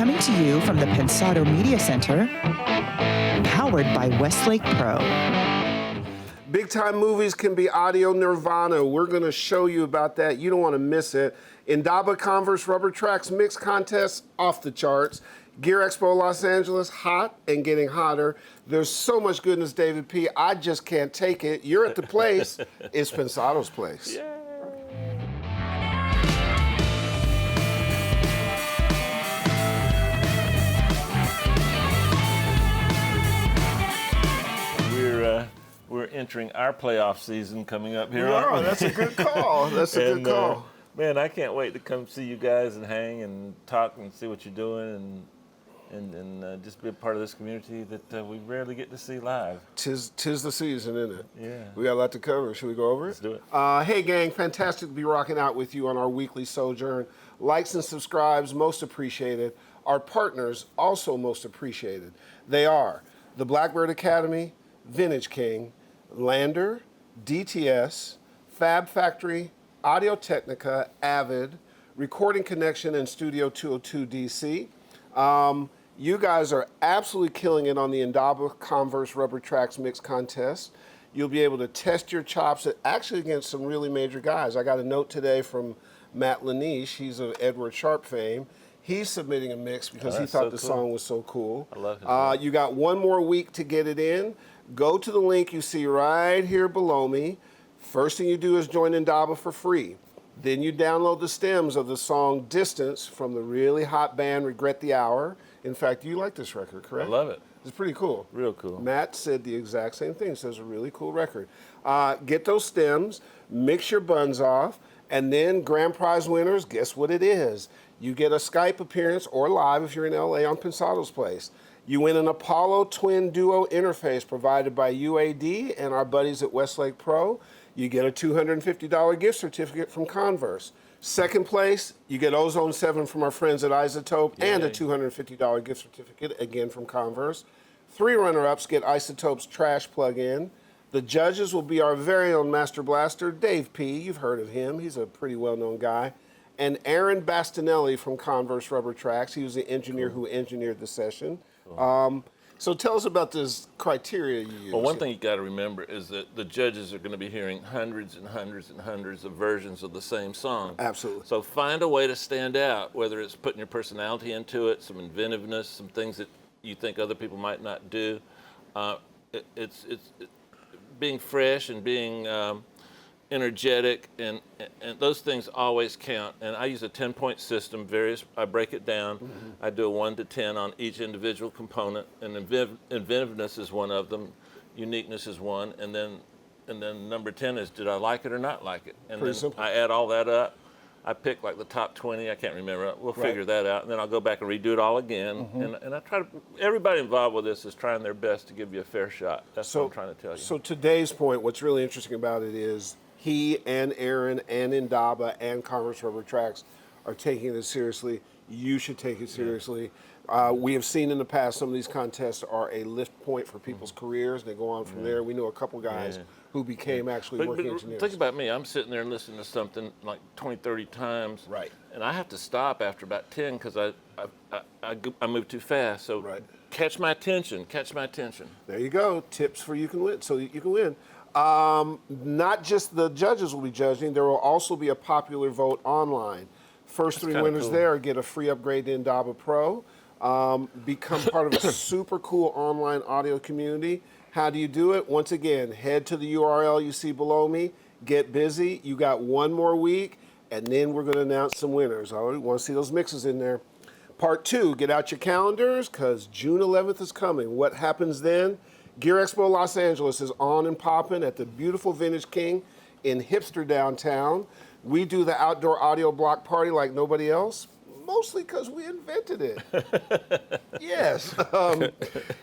Coming to you from the Pensado Media Center, powered by Westlake Pro. Big time movies can be audio nirvana. We're going to show you about that. You don't want to miss it. Indaba Converse Rubber Tracks Mix Contest, off the charts. Gear Expo Los Angeles, hot and getting hotter. There's so much goodness, David P. I just can't take it. You're at the place. It's Pensado's place. Yeah. We're entering our playoff season coming up here. Oh, that's a good call. That's a good call. Man, I can't wait to come see you guys and hang and talk and see what you're doing and just be a part of this community that we rarely get to see live. Tis the season, isn't it? Yeah. We got a lot to cover. Should we go over it? Let's do it. Hey, gang, fantastic to be rocking out with you on our weekly sojourn. Likes and subscribes, most appreciated. Our partners, also most appreciated. They are the Blackbird Academy, Vintage King, Lander, DTS, Fab Factory, Audio Technica, Avid, Recording Connection, and Studio 202 DC. You guys are absolutely killing it on the Indaba Converse Rubber Tracks Mix Contest. You'll be able to test your chops actually against some really major guys. I got a note today from Matt Laniche. He's of Edward Sharpe fame. He's submitting a mix because he thought the song was so cool. I love it. You got one more week to get it in. Go to the link you see right here below me. First thing you do is join Indaba for free. Then you download the stems of the song Distance from the really hot band Regret the Hour. In fact, you like this record, correct? I love it. It's pretty cool. Real cool. Matt said the exact same thing. Says a really cool record. Get those stems, mix your buns off, and then grand prize winners, guess what it is? You get a Skype appearance or live if you're in LA on Pensado's place. You win an Apollo Twin Duo interface provided by UAD and our buddies at Westlake Pro. You get a $250 gift certificate from Converse. Second place, you get Ozone 7 from our friends at Isotope and a $250 gift certificate, again from Converse. Three runner-ups get Isotope's trash plug-in. The judges will be our very own Master Blaster, Dave P. You've heard of him. He's a pretty well-known guy. And Aaron Bastinelli from Converse Rubber Tracks. He was the engineer who engineered the session. So tell us about this criteria you use. Well, one thing you got to remember is that the judges are going to be hearing hundreds and hundreds and hundreds of versions of the same song. Absolutely. So find a way to stand out, whether it's putting your personality into it, some inventiveness, some things that you think other people might not do. It's being fresh and being energetic, and those things always count. And I use a 10-point system. I break it down. I do a 1 to 10 on each individual component, and inventiveness is one of them. Uniqueness is one, and then number 10 is, did I like it or not like it? And then I add all that up. I pick like the top 20. I can't remember. We'll figure that out, and then I'll go back and redo it all again. And I try to. Everybody involved with this is trying their best to give you a fair shot. That's what I'm trying to tell you. So today's point, what's really interesting about it is he and Aaron and Indaba and Converse Rubber Tracks are taking this seriously. You should take it seriously. We have seen in the past some of these contests are a lift point for people's careers. They go on from there. We know a couple guys who became actually working engineers. Think about me. I'm sitting there and listening to something like 20, 30 times. Right. And I have to stop after about 10 because I move too fast. So catch my attention. Catch my attention. There you go. Tips for you can win. So you can win. Not just the judges will be judging. There will also be a popular vote online. First three winners there get a free upgrade to Indaba Pro. Become part of a super cool online audio community. How do you do it? Once again, head to the URL you see below me. Get busy. You got one more week, and then we're going to announce some winners. I already want to see those mixes in there. Part 2, get out your calendars because June 11th is coming. What happens then? Gear Expo Los Angeles is on and popping at the beautiful Vintage King in hipster downtown. We do the outdoor audio block party like nobody else, mostly because we invented it. Yes.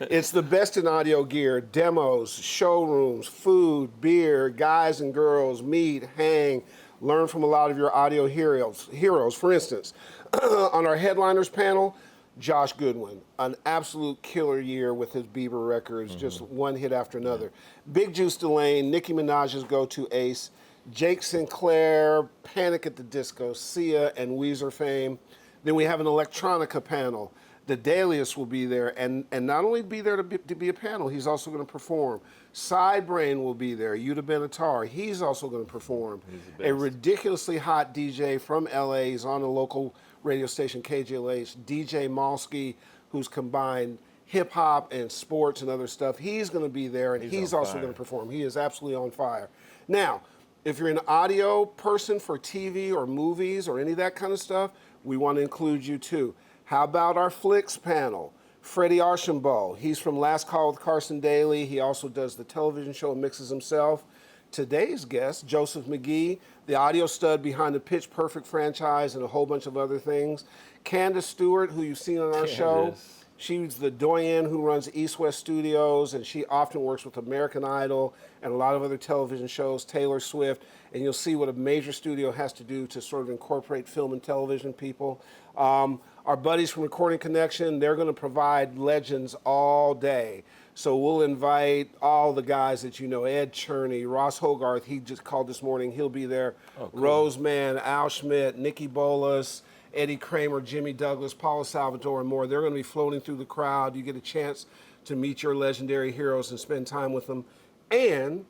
It's the best in audio gear, demos, showrooms, food, beer, guys and girls meet, hang, learn from a lot of your audio heroes. For instance, on our headliners panel, Josh Goodwin, an absolute killer year with his Bieber records, just one hit after another. Big Juice Delane, Nicki Minaj's go-to ace, Jake Sinclair, Panic at the Disco, Sia, and Weezer fame. Then we have an electronica panel. The Dailiest will be there, and not only be there to be a panel, he's also going to perform. Sidebrain will be there. Yuta Benatar, he's also going to perform. A ridiculously hot DJ from LA, he's on a local radio station, KGLH, DJ Malski, who's combined hip hop and sports and other stuff. He's going to be there, and he's also going to perform. He is absolutely on fire. Now, if you're an audio person for TV or movies or any of that kind of stuff, we want to include you too. How about our Flicks panel? Freddie Archambault, he's from Last Call with Carson Daly. He also does the television show and mixes himself. Today's guest, Joseph McGee, the audio stud behind the Pitch Perfect franchise and a whole bunch of other things. Candace Stewart, who you've seen on our show. She's the doyen who runs East West Studios, and she often works with American Idol and a lot of other television shows, Taylor Swift, and you'll see what a major studio has to do to sort of incorporate film and television people. Our buddies from Recording Connection, they're going to provide legends all day. So we'll invite all the guys that you know, Ed Cherney, Ross Hogarth, he just called this morning, he'll be there. Oh, cool. Roseman, Al Schmidt, Nikki Bolas, Eddie Kramer, Jimmy Douglas, Paula Salvatore, and more. They're going to be floating through the crowd. You get a chance to meet your legendary heroes and spend time with them. And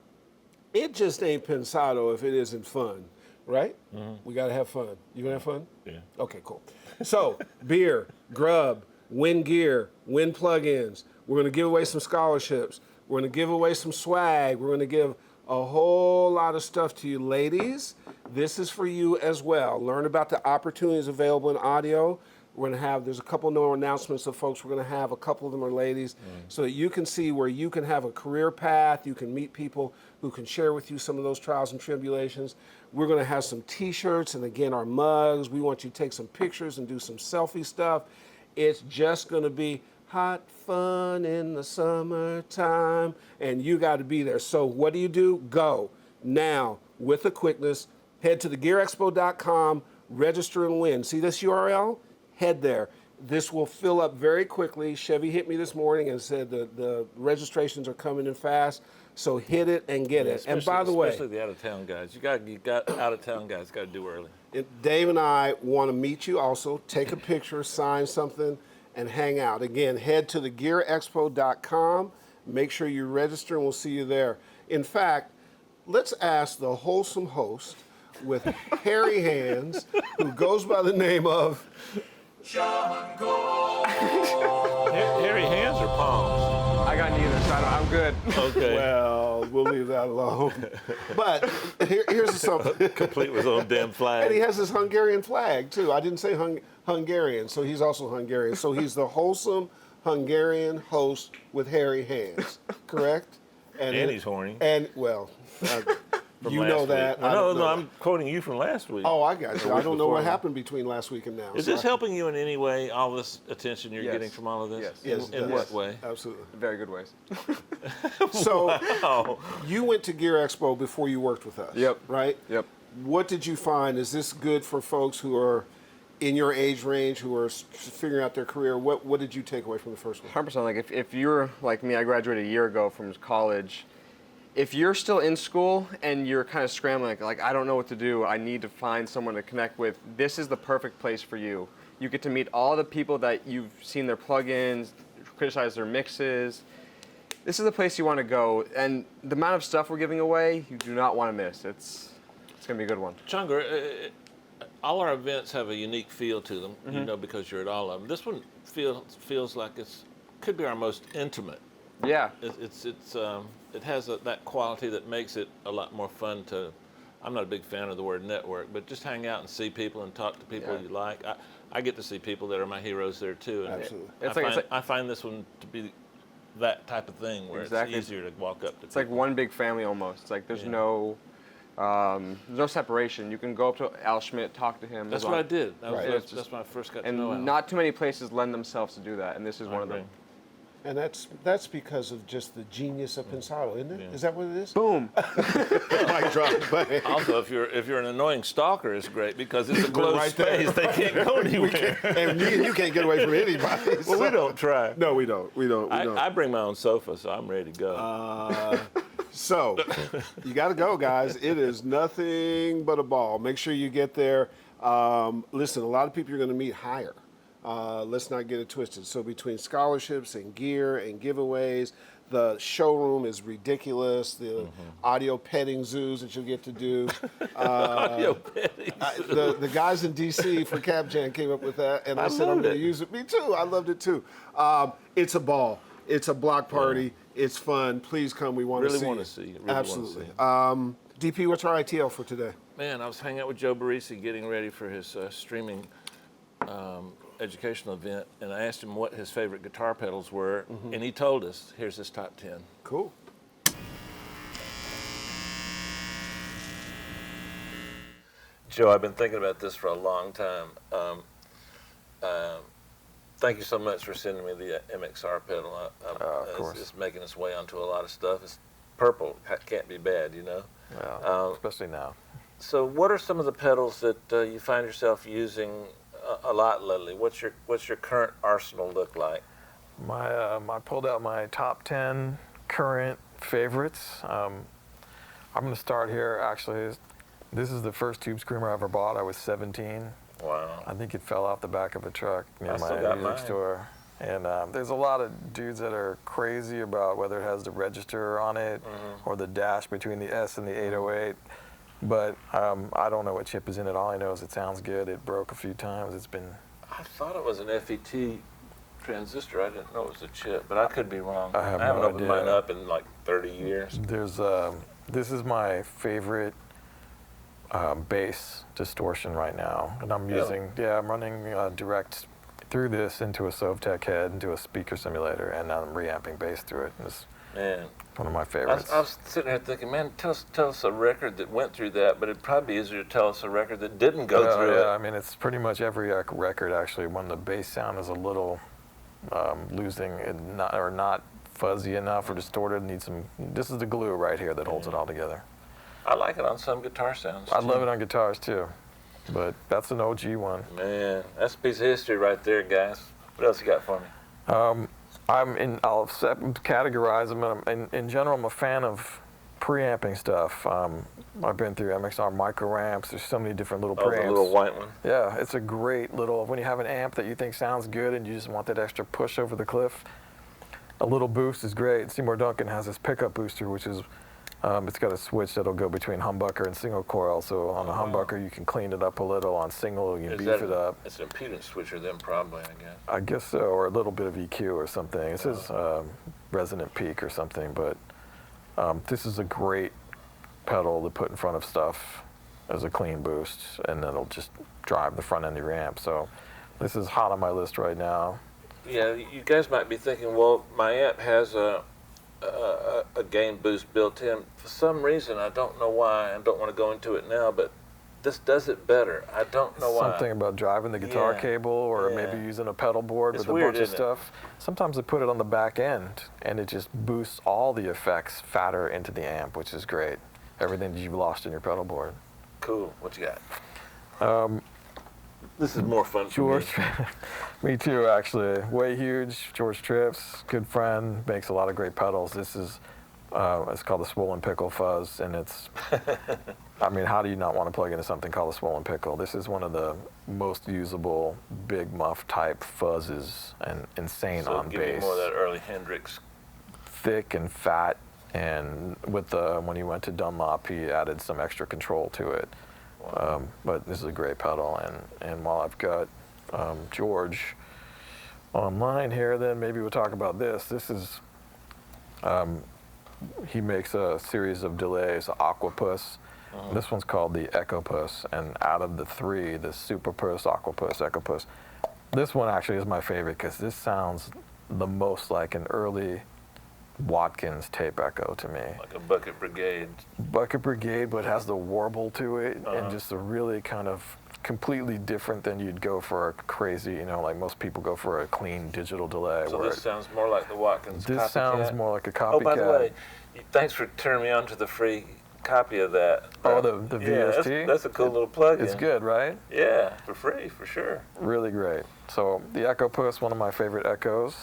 it just ain't Pensado if it isn't fun, right? Mm-hmm. We got to have fun. You going to have fun? Yeah. Okay, cool. So, beer, grub, win gear, win plugins. We're going to give away some scholarships. We're going to give away some swag. We're going to give a whole lot of stuff to you. Ladies, this is for you as well. Learn about the opportunities available in audio. We're going to have, there's a couple more announcements of folks we're going to have. A couple of them are ladies, so that you can see where you can have a career path. You can meet people who can share with you some of those trials and tribulations. We're going to have some t-shirts and, again, our mugs. We want you to take some pictures and do some selfie stuff. It's just going to be hot fun in the summertime, and you got to be there. So what do? Go now with a quickness. Head to thegearexpo.com, register and win. See this URL? Head there. This will fill up very quickly. Chevy hit me this morning and said the registrations are coming in fast, so hit it and get it. And by the way, especially the out-of-town guys, you got out-of-town guys got to do early. Dave and I want to meet you also. Take a picture, sign something, and hang out. Again, head to thegearexpo.com. Make sure you register, and we'll see you there. In fact, let's ask the wholesome host with hairy hands, who goes by the name of Hairy hands or palms? I got neither, so I'm good. Okay. Well, we'll leave that alone. But here's something. Complete with his own damn flag. And he has his Hungarian flag, too. I didn't say Hungarian, so he's also Hungarian. So he's the wholesome Hungarian host with hairy hands, correct? And he's horny. And, well, you know that. No, I'm quoting you from last week. Oh, I got you. I don't know what happened between last week and now. Is this helping you in any way, all this attention you're Yes. getting from all of this? Yes. In what way? Absolutely. Very good ways. So Wow. you went to Gear Expo before you worked with us. Yep. Right? Yep. What did you find? Is this good for folks who are in your age range, who are figuring out their career? What did you take away from the first one? 100%. Like if you're like me, I graduated a year ago from college. If you're still in school and you're kind of scrambling, like I don't know what to do, I need to find someone to connect with, this is the perfect place for you. You get to meet all the people that you've seen their plugins, criticize their mixes. This is the place you want to go. And the amount of stuff we're giving away, you do not want to miss. It's going to be a good one. Chungar, all our events have a unique feel to them, you know, because you're at all of them. This one feels like could be our most intimate. Yeah. It has that quality that makes it a lot more fun to. I'm not a big fan of the word network, but just hang out and see people and talk to people you like. I get to see people that are my heroes there too. And Absolutely. I find this one to be that type of thing where it's easier to walk up to. It's like one big family almost. It's like there's no separation. You can go up to Al Schmidt, talk to him. That's what I did. That's when I first got to know Al. And not too many places lend themselves to do that, and this is one of them. And that's because of just the genius of Pensado, isn't it? Yeah. Is that what it is? Boom. Mic drop. Also, if you're an annoying stalker, it's great because it's a closed space. They can't go anywhere. And me and you can't get away from anybody. Well, we don't try. No, we don't. We don't. I bring my own sofa, so I'm ready to go. So, you got to go, guys. It is nothing but a ball. Make sure you get there. Listen, a lot of people you're going to meet higher. Let's not get it twisted. So between scholarships and gear and giveaways, the showroom is ridiculous. The audio petting zoos that you'll get to do. Audio petting. The guys in D.C. for Cap Jam came up with that, and I said I'm going to use it. Me too. I loved it too. It's a ball. It's a block party. It's fun. Please come. We want to see you. Really want to see you. Really Absolutely. wanna see you. DP, what's our ITL for today? Man, I was hanging out with Joe Barisi getting ready for his streaming educational event, and I asked him what his favorite guitar pedals were, and he told us. Here's his top 10. Cool. Joe, I've been thinking about this for a long time. Thank you so much for sending me the MXR pedal. Of course. It's making its way onto a lot of stuff. It's purple. Can't be bad, you know? Yeah, especially now. So what are some of the pedals that you find yourself using a lot lately? What's your current arsenal look like? I pulled out my top 10 current favorites. I'm going to start here. Actually, this is the first tube screamer I ever bought. I was 17. Wow. I think it fell off the back of a truck near I still my got music mine. store. And there's a lot of dudes that are crazy about whether it has the register on it or the dash between the S and the 808. But I don't know what chip is in it. All I know is it sounds good. It broke a few times. It's been... I thought it was an FET transistor. I didn't know it was a chip, but I could be wrong. I have haven't no opened idea. mine up in like 30 years. There's this is my favorite bass distortion right now, and I'm I'm running direct through this into a Sovtek head, into a speaker simulator, and I'm reamping bass through it. It's Man, one of my favorites. I was sitting there thinking, man, tell us a record that went through that, but it'd probably be easier to tell us a record that didn't go through it. I mean, it's pretty much every record actually. When the bass sound is a little losing, not fuzzy enough or distorted, needs some. This is the glue right here that holds it all together. I like it on some guitar sounds. I too. love it on guitars too, but that's an OG one. Man, that's a piece of history right there, guys. What else you got for me? I'll categorize them. In general, I'm a fan of preamping stuff. I've been through MXR micro amps. There's so many different little preamps. The little white one. Yeah, it's a great little, when you have an amp that you think sounds good and you just want that extra push over the cliff, a little boost is great. Seymour Duncan has this pickup booster, which is, it's got a switch that'll go between humbucker and single coil. So on the humbucker, you can clean it up a little. On single, you can beef it up. It's an impedance switcher then, probably, I guess. I guess so, or a little bit of EQ or something. It says resonant peak or something, but this is a great pedal to put in front of stuff as a clean boost, and it'll just drive the front end of your amp. So this is hot on my list right now. Yeah, you guys might be thinking, well, my amp has a gain boost built in. For some reason, I don't know why, I don't want to go into it now, but this does it better. I don't know why. Something about driving the guitar cable, or maybe using a pedal board with a bunch of stuff. Sometimes they put it on the back end, and it just boosts all the effects fatter into the amp, which is great. Everything that you've lost in your pedal board. Cool. What you got? This is more fun for me. Me too, actually. Way Huge, George Trips, good friend, makes a lot of great pedals. This is, it's called the Swollen Pickle Fuzz, and it's, I mean, how do you not want to plug into something called a Swollen Pickle? This is one of the most usable big muff type fuzzes and insane on bass. So give you more of that early Hendrix. Thick and fat, and with when he went to Dunlop, he added some extra control to it. Wow. But this is a great pedal, and while I've got George online here, then maybe we'll talk about this. This is, he makes a series of delays, Aquapus. This one's called the Echopus, and out of the three, the Superpus, Aquapus, Echopus, this one actually is my favorite because this sounds the most like an early Watkins tape echo to me. Like a Bucket Brigade. Bucket Brigade, but has the warble to it, and just a really kind of completely different than you'd go for a crazy, you know, like most people go for a clean digital delay. So this sounds more like the Watkins This copycat. sounds more like a copycat. Oh, by the way, thanks for turning me on to the free copy of that. Oh, the VST? Yeah, that's a cool little plug-in. It's good, right? Yeah, for free, for sure. Really great. So the Echopus, one of my favorite echoes.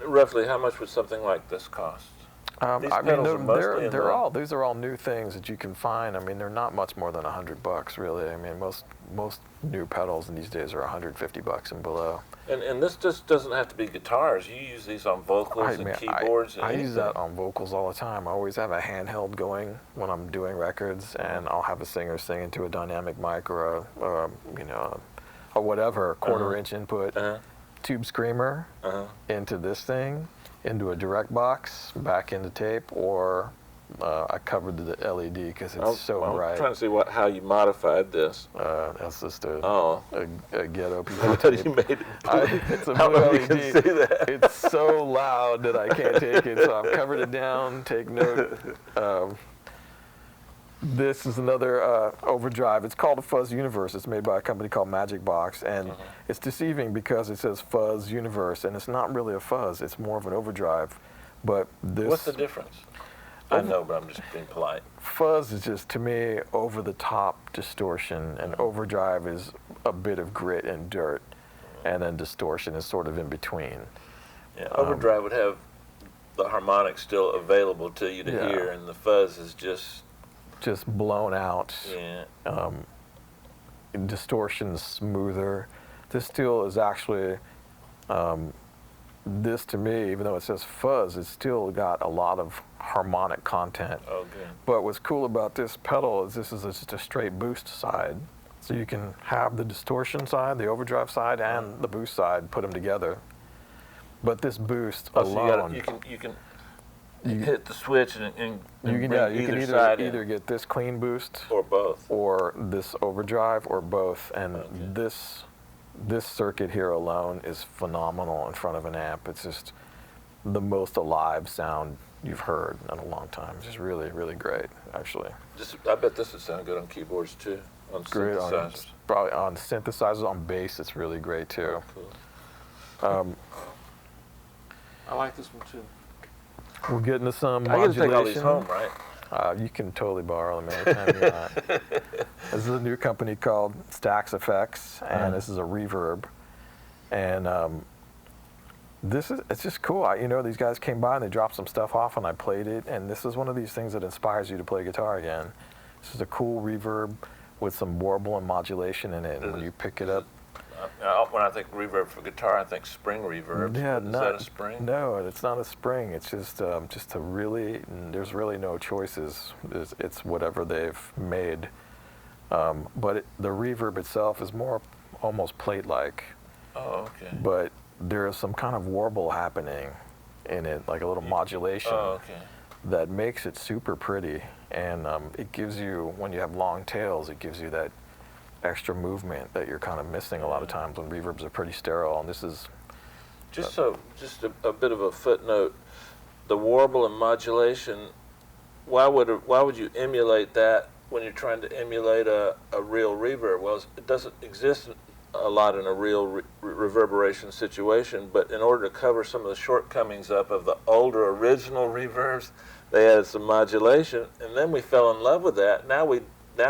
Roughly how much would something like this cost? These I mean, pedals are mostly in the- these are all new things that you can find. I mean, they're not much more than $100, really. I mean, most new pedals these days are $150 and below. And this just doesn't have to be guitars. You use these on vocals and keyboards. I use that on vocals all the time. I always have a handheld going when I'm doing records, and I'll have a singer sing into a dynamic mic or a whatever quarter-inch input tube screamer into this thing, into a direct box, back into tape, or I covered the LED because it's so bright. I'm trying to see how you modified this. That's just a ghetto piece of But tape. you made it. It's a How blue long you LED. can see that? It's so loud that I can't take it, so I've covered it down. Take note. This is another overdrive. It's called a Fuzz Universe. It's made by a company called Magic Box, and it's deceiving because it says Fuzz Universe, and it's not really a fuzz. It's more of an overdrive. But this. What's the difference? I know, but I'm just being polite. Fuzz is just, to me, over-the-top distortion, and overdrive is a bit of grit and dirt, and then distortion is sort of in between. Yeah, overdrive would have the harmonics still available to you to hear, and the fuzz is just blown out. Yeah. Distortion's smoother. This still is actually, this to me, even though it says fuzz, it's still got a lot of harmonic content. Oh, good. But what's cool about this pedal is this is just a straight boost side. So you can have the distortion side, the overdrive side, and the boost side, put them together. But this boost alone, So you can hit the switch and you can either get this clean boost or both, or this overdrive, or both. And this circuit here alone is phenomenal in front of an amp. It's just the most alive sound you've heard in a long time. It's just really, really great, actually. I bet this would sound good on keyboards too, on Great synthesizers. probably on synthesizers, on bass, it's really great too. Cool. I like this one too. We'll get into some I get to modulation. take all these home, right? You can totally borrow them anytime you want. This is a new company called Stax Effects, and this is a reverb. And it's just cool. These guys came by and they dropped some stuff off, and I played it. And this is one of these things that inspires you to play guitar again. This is a cool reverb with some warble and modulation in it. And when you pick it up, when I think reverb for guitar, I think spring reverb. Yeah, is that a spring? No, it's not a spring. It's just a really. There's really no choices. It's whatever they've made. But the reverb itself is more almost plate-like. Oh, okay. But there is some kind of warble happening in it, like a little modulation that makes it super pretty. And it gives you, when you have long tails, it gives you that extra movement that you're kind of missing a lot of times when reverbs are pretty sterile. And this is just a bit of a footnote. The warble and modulation. Why would you emulate that when you're trying to emulate a real reverb? Well, it doesn't exist a lot in a real reverberation situation, but in order to cover some of the shortcomings of the older original reverbs, they added some modulation, and then we fell in love with that. Now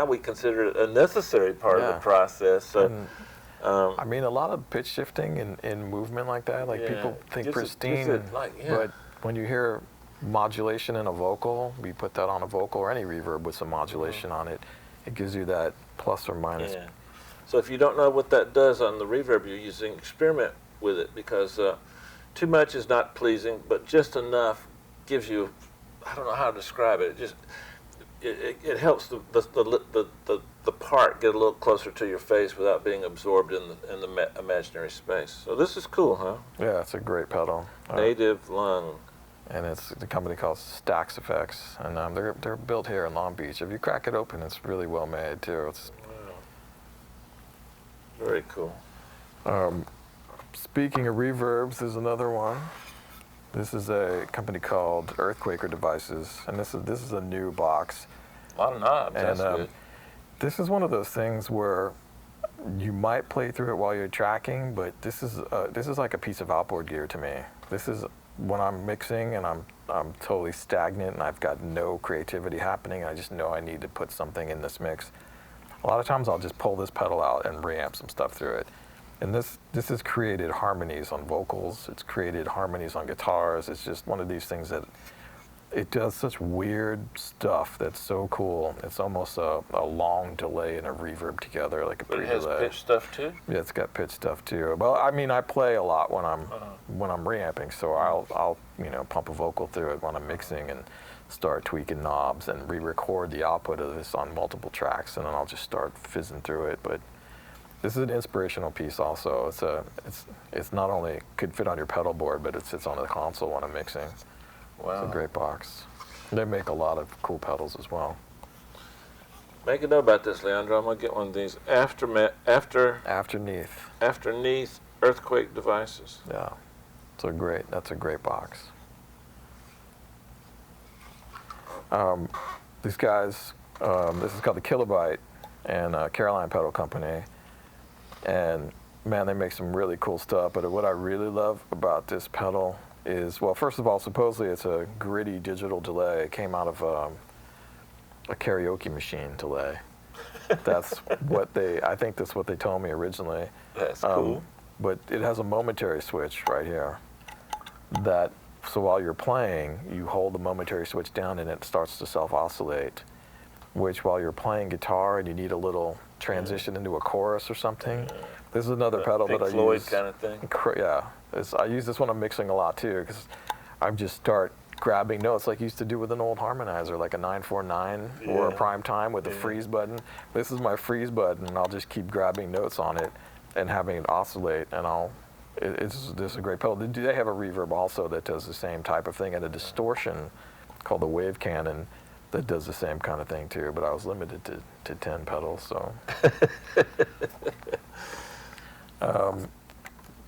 we consider it a necessary part of the process. So, I mean, a lot of pitch shifting in movement like that, like people think pristine, but when you hear modulation in a vocal, we put that on a vocal or any reverb with some modulation on it, it gives you that plus or minus. Yeah. So if you don't know what that does on the reverb you're using, experiment with it, because too much is not pleasing, but just enough gives you, I don't know how to describe it. It helps the part get a little closer to your face without being absorbed in the imaginary space. So this is cool, huh? Yeah, it's a great pedal. Native Lung. And it's the company called Stax Effects, and they're built here in Long Beach. If you crack it open, it's really well made too. It's very cool. Speaking of reverbs, there's another one. This is a company called Earthquaker Devices, and this is a new box. A lot of knobs. And that's good. this is one of those things where you might play through it while you're tracking, but this is like a piece of outboard gear to me. This is when I'm mixing and I'm totally stagnant and I've got no creativity happening. I just know I need to put something in this mix. A lot of times I'll just pull this pedal out and reamp some stuff through it. And this has created harmonies on vocals. It's created harmonies on guitars. It's just one of these things that it does such weird stuff that's so cool. It's almost a long delay and a reverb together, like a But it pre-delay. has pitch stuff too? Yeah, it's got pitch stuff too. Well, I mean, I play a lot when I'm reamping, so I'll pump a vocal through it when I'm mixing and start tweaking knobs and re-record the output of this on multiple tracks, and then I'll just start fizzing through it. But this is an inspirational piece also. It's not only could fit on your pedal board, but it sits on the console when I'm mixing. Wow. It's a great box. They make a lot of cool pedals as well. Make a note about this, Leandro. I'm gonna get one of these afterneath earthquake devices. Yeah, that's a great box. These guys, this is called the Kilobyte and Caroline Pedal Company, and man, they make some really cool stuff. But what I really love about this pedal is, well, first of all, supposedly it's a gritty digital delay. It came out of a karaoke machine delay. That's I think that's what they told me originally. That's cool. But it has a momentary switch right here. So while you're playing, you hold the momentary switch down and it starts to self-oscillate, which while you're playing guitar and you need a little transition into a chorus or something, this is another pedal Pink that I Floyd use. kind of thing. Yeah, I use this when I'm mixing a lot too, because I just start grabbing notes like you used to do with an old harmonizer, like a 949 or a prime time with the freeze button. This is my freeze button, and I'll just keep grabbing notes on it and having it oscillate, and this is a great pedal. They have a reverb also that does the same type of thing, and a distortion called the Wave Cannon that does the same kind of thing too, but I was limited to 10 pedals, so.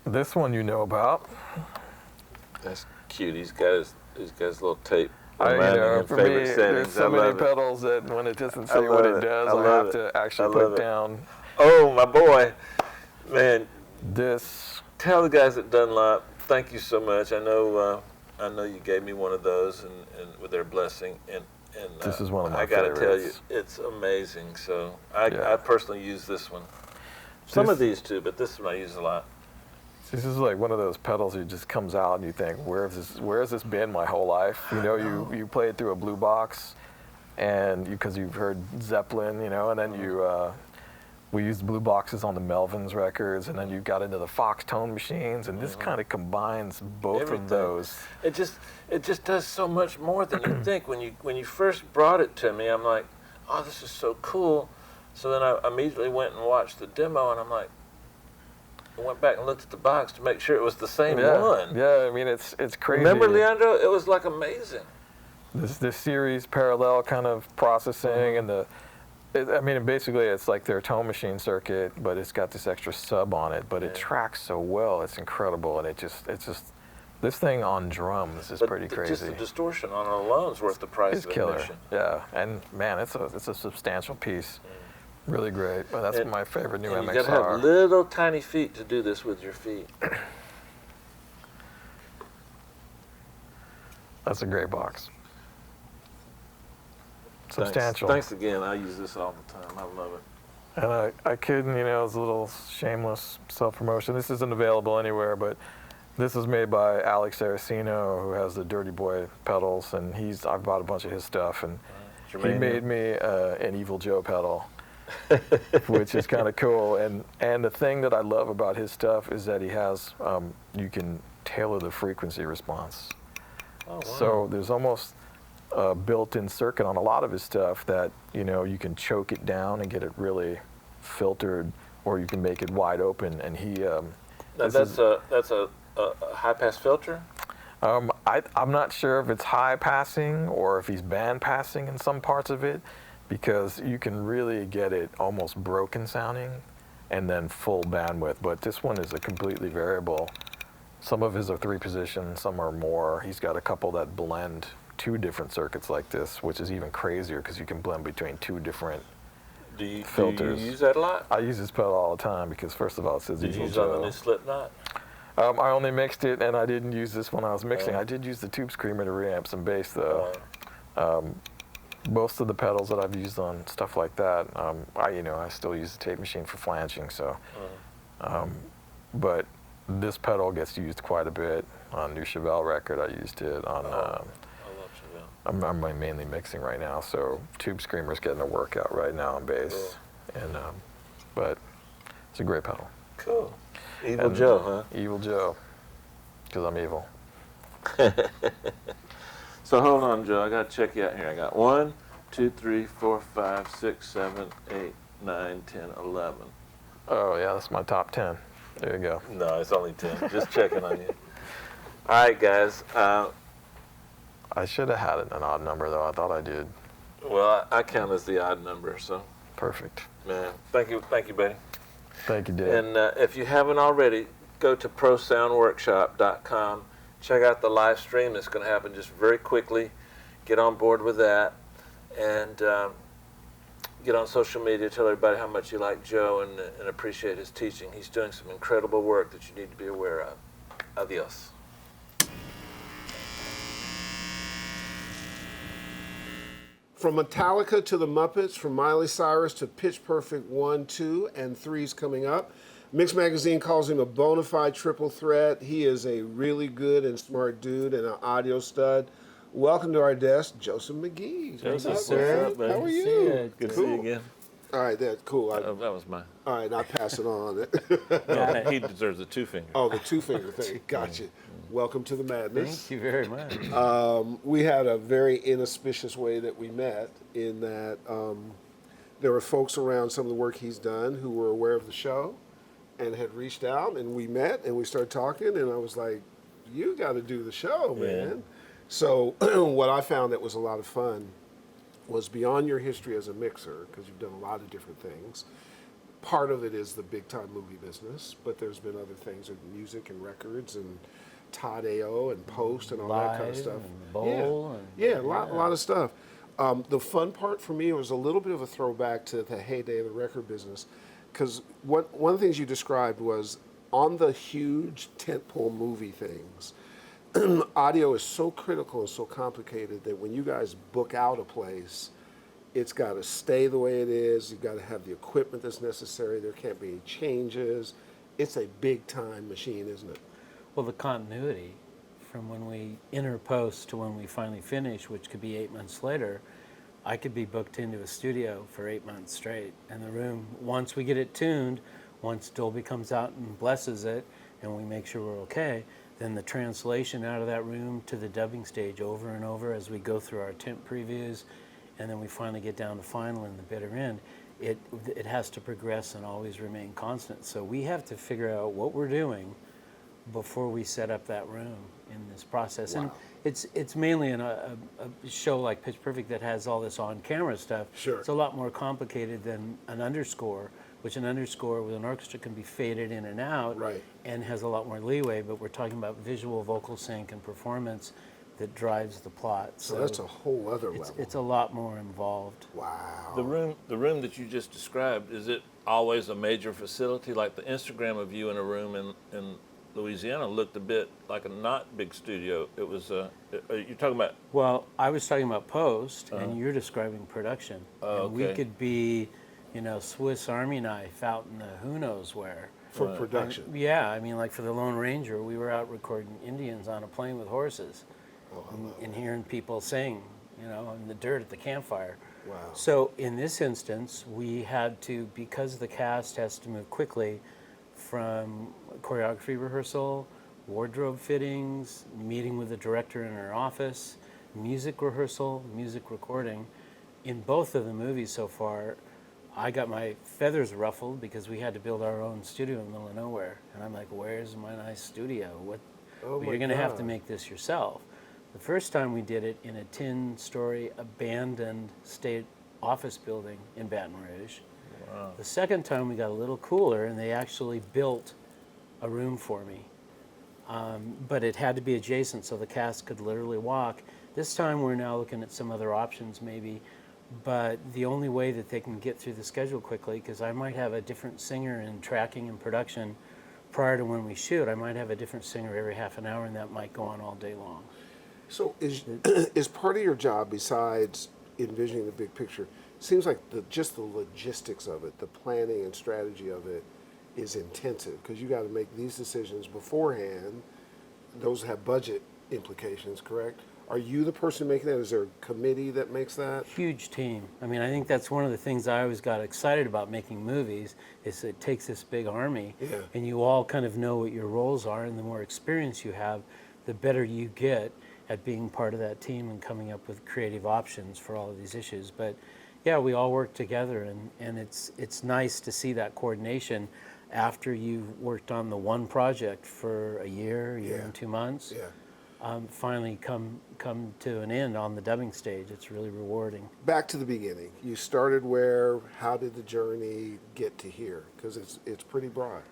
This one you know about. That's cute. He's got his little tape. For me, settings. there's so many pedals that when it doesn't say what it does, I have to actually put down. Oh, my boy. Man, this. Tell the guys at Dunlop, thank you so much. I know you gave me one of those and with their blessing, and this is one of my I gotta favorites. tell you, it's amazing. So I personally use this one. Some of these too, but this one I use a lot. This is like one of those pedals that just comes out and you think, where has this been my whole life? You play it through a blue box, and because you've heard Zeppelin, and then we used blue boxes on the Melvins records, and then you got into the Fox tone machines, and this kind of combines both of those. It just does so much more than you think. When you first brought it to me, I'm like, oh, this is so cool. So then I immediately went and watched the demo, and I'm like, I went back and looked at the box to make sure it was the same one. Yeah, I mean, it's crazy. Remember, Leandro? It was like amazing. This series parallel kind of processing and basically it's like their tone machine circuit, but it's got this extra sub on it, but it tracks so well. It's incredible, and it's just this thing on drums is pretty crazy. Just the distortion on it alone is worth the price it's of killer. admission. Yeah, and man, it's a substantial piece. Really great. Well, that's my favorite new MXR. You gotta have little tiny feet to do this with your feet. That's a great box. Substantial. Thanks again. I use this all the time. I love it. And I couldn't, it's a little shameless self-promotion. This isn't available anywhere, but this is made by Alex Saraceno, who has the Dirty Boy pedals, and I've bought a bunch of his stuff, and he made me an Evil Joe pedal. Which is kind of cool, and the thing that I love about his stuff is that he has you can tailor the frequency response. Oh, wow. So there's almost a built-in circuit on a lot of his stuff that you can choke it down and get it really filtered, or you can make it wide open. And that's a high-pass filter. I'm not sure if it's high passing or if he's band passing in some parts of it, because you can really get it almost broken sounding and then full bandwidth. But this one is a completely variable. Some of his are 3-position, some are more. He's got a couple that blend 2 different circuits like this, which is even crazier because you can blend between 2 different filters. Do you use that a lot? I use this pedal all the time because, first of all, it says Did you Evil use it on Joe. the new Slipknot? I only mixed it, and I didn't use this when I was mixing. I did use the Tube Screamer to reamp some bass, though. Most of the pedals that I've used on stuff like that, I still use the tape machine for flanging. So, but this pedal gets used quite a bit on New Chevelle record. I used it on. I love Chevelle. I'm mainly mixing right now, so Tube Screamer's getting a workout right now on bass, and but it's a great pedal. Cool. Evil And Joe, huh? Evil Joe, because I'm evil. So hold on, Joe. I got to check you out here. I got 1, 2, 3, 4, 5, 6, 7, 8, 9, 10, 11. Oh yeah, that's my top 10. There you go. No, it's only 10. Just checking on you. All right, guys. I should have had an odd number though. I thought I did. Well, I count as the odd number, so. Perfect. Man, thank you, buddy. Thank you, Dave. And if you haven't already, go to prosoundworkshop.com. Check out the live stream that's going to happen just very quickly. Get on board with that, and get on social media. Tell everybody how much you like Joe and appreciate his teaching. He's doing some incredible work that you need to be aware of. Adios. From Metallica to the Muppets, from Miley Cyrus to Pitch Perfect 1, 2, and 3's coming up. Mix Magazine calls him a bona fide triple threat. He is a really good and smart dude and an audio stud. Welcome to our desk, Joseph McGee. Joseph, What's up, sir. man? What's up, man? How are Good to you? see you. Good to see you again. All right, that's cool. That was mine. All right, I'll pass it on. He deserves a 2-finger. Oh, the two-finger thing. Gotcha. Welcome to the madness. Thank you very much. We had a very inauspicious way that we met in that there were folks around some of the work he's done who were aware of the show and had reached out, and we met and we started talking, and I was like, you got to do the show, man. Yeah. So what I found that was a lot of fun was beyond your history as a mixer, because you've done a lot of different things. Part of it is the big time movie business, but there's been other things like music and records and Todd A.O. and Post and all that kind of Live stuff. and Bowl yeah, and- a lot of stuff. The fun part for me was a little bit of a throwback to the heyday of the record business, because one of the things you described was on the huge tentpole movie things, audio is so critical and so complicated that when you guys book out a place, it's got to stay the way it is. You've got to have the equipment that's necessary. There can't be any changes. It's a big time machine, isn't it? Well, the continuity from when we enter post to when we finally finish, which could be 8 months later, I could be booked into a studio for 8 months straight. And the room, once we get it tuned, once Dolby comes out and blesses it, and we make sure we're okay, then the translation out of that room to the dubbing stage over and over as we go through our temp previews, and then we finally get down to final in the bitter end, it has to progress and always remain constant. So we have to figure out what we're doing before we set up that room in this process. Wow. And it's mainly in a show like Pitch Perfect that has all this on-camera stuff. Sure. It's a lot more complicated than an underscore, which an underscore with an orchestra can be faded in and out, Right. and has a lot more leeway, but we're talking about visual, vocal sync, and performance that drives the plot. So that's a whole other level. It's a lot more involved. Wow. The room that you just described, is it always a major facility? Like the Instagram of you in a room in Louisiana looked a bit like a not big studio. It was, you're talking about? Well, I was talking about post, and you're describing production. Oh, And we okay. could be, Swiss Army knife out in the who knows where. For production. Yeah, I mean, like for the Lone Ranger, we were out recording Indians on a plane with horses, and hearing people sing, in the dirt at the campfire. Wow. So in this instance, we had to, because the cast has to move quickly from choreography rehearsal, wardrobe fittings, meeting with the director in her office, music rehearsal, music recording. In both of the movies so far, I got my feathers ruffled because we had to build our own studio in the middle of nowhere. And I'm like, where's my nice studio? Oh my You're going to have God. to make this yourself. The first time we did it in a 10-story abandoned state office building in Baton Rouge. Wow. The second time we got a little cooler and they actually built a room for me. But it had to be adjacent so the cast could literally walk. This time we're now looking at some other options maybe, but the only way that they can get through the schedule quickly, because I might have a different singer in tracking and production prior to when we shoot. I might have a different singer every half an hour, and that might go on all day long. So is part of your job, besides envisioning the big picture, seems like just the logistics of it, the planning and strategy of it is intensive, because you got to make these decisions beforehand. Those have budget implications, correct? Are you the person making that? Is there a committee that makes that? Huge team. I mean, I think that's one of the things I always got excited about making movies is it takes this big army Yeah. and you all kind of know what your roles are, and the more experience you have, the better you get at being part of that team and coming up with creative options for all of these issues. But yeah, we all work together, and it's nice to see that coordination after you've worked on the one project for a year and 2 months. Yeah. Finally come to an end on the dubbing stage. It's really rewarding. Back to the beginning. You started where? How did the journey get to here? Because it's pretty broad.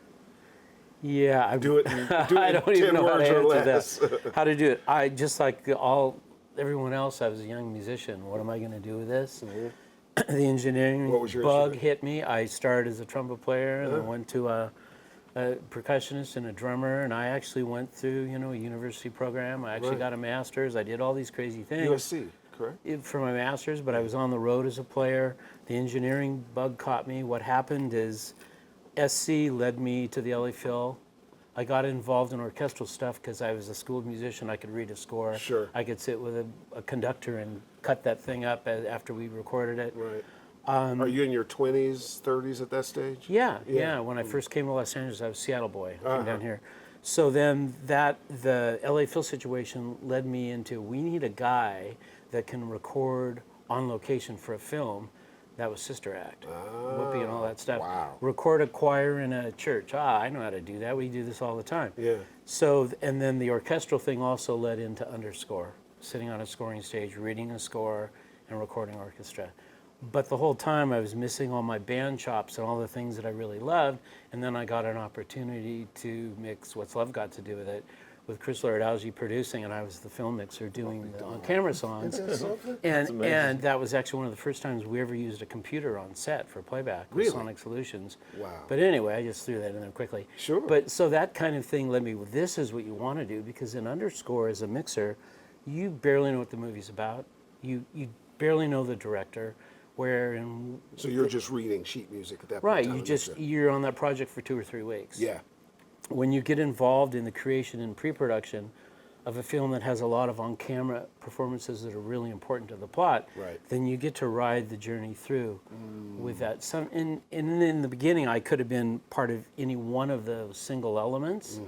Yeah, Do it in, do it I in don't 10 even know how words to or answer less. that. How to do it? I just like everyone else. I was a young musician. What am I going to do with this? The engineering What was your bug instrument? hit me. I started as a trumpet player, and then went to a percussionist and a drummer, and I actually went through a university program. I actually Right. got a master's. I did all these crazy things. USC, correct? For my master's, but I was on the road as a player. The engineering bug caught me. What happened is SC led me to the LA Phil. I got involved in orchestral stuff because I was a schooled musician. I could read a score. Sure. I could sit with a conductor and cut that thing up after we recorded it. Right. Are you in your 20s, 30s at that stage? Yeah. When I first came to Los Angeles, I was a Seattle boy. I came down here. So then the LA Phil situation led me into, we need a guy that can record on location for a film. That was Sister Act, Whoopi and all that stuff. Wow. Record a choir in a church. I know how to do that. We do this all the time. Yeah. So, and then the orchestral thing also led into underscore, sitting on a scoring stage, reading a score, and recording orchestra. But the whole time I was missing all my band chops and all the things that I really loved. And then I got an opportunity to mix What's Love Got to Do with It, with Chris Lord-Alge producing, and I was the film mixer doing the on-camera songs. And that was actually one of the first times we ever used a computer on set for playback with Really? Sonic Solutions. Wow. But anyway, I just threw that in there quickly. Sure. But so that kind of thing led me, well, this is what you want to do, because in underscore as a mixer, you barely know what the movie's about. You barely know the director. So you're just reading sheet music at that point. Right, in time, you're on that project for 2 or 3 weeks. Yeah. When you get involved in the creation and pre-production of a film that has a lot of on-camera performances that are really important to the plot, Right. then you get to ride the journey through with that. In the beginning, I could have been part of any one of those single elements,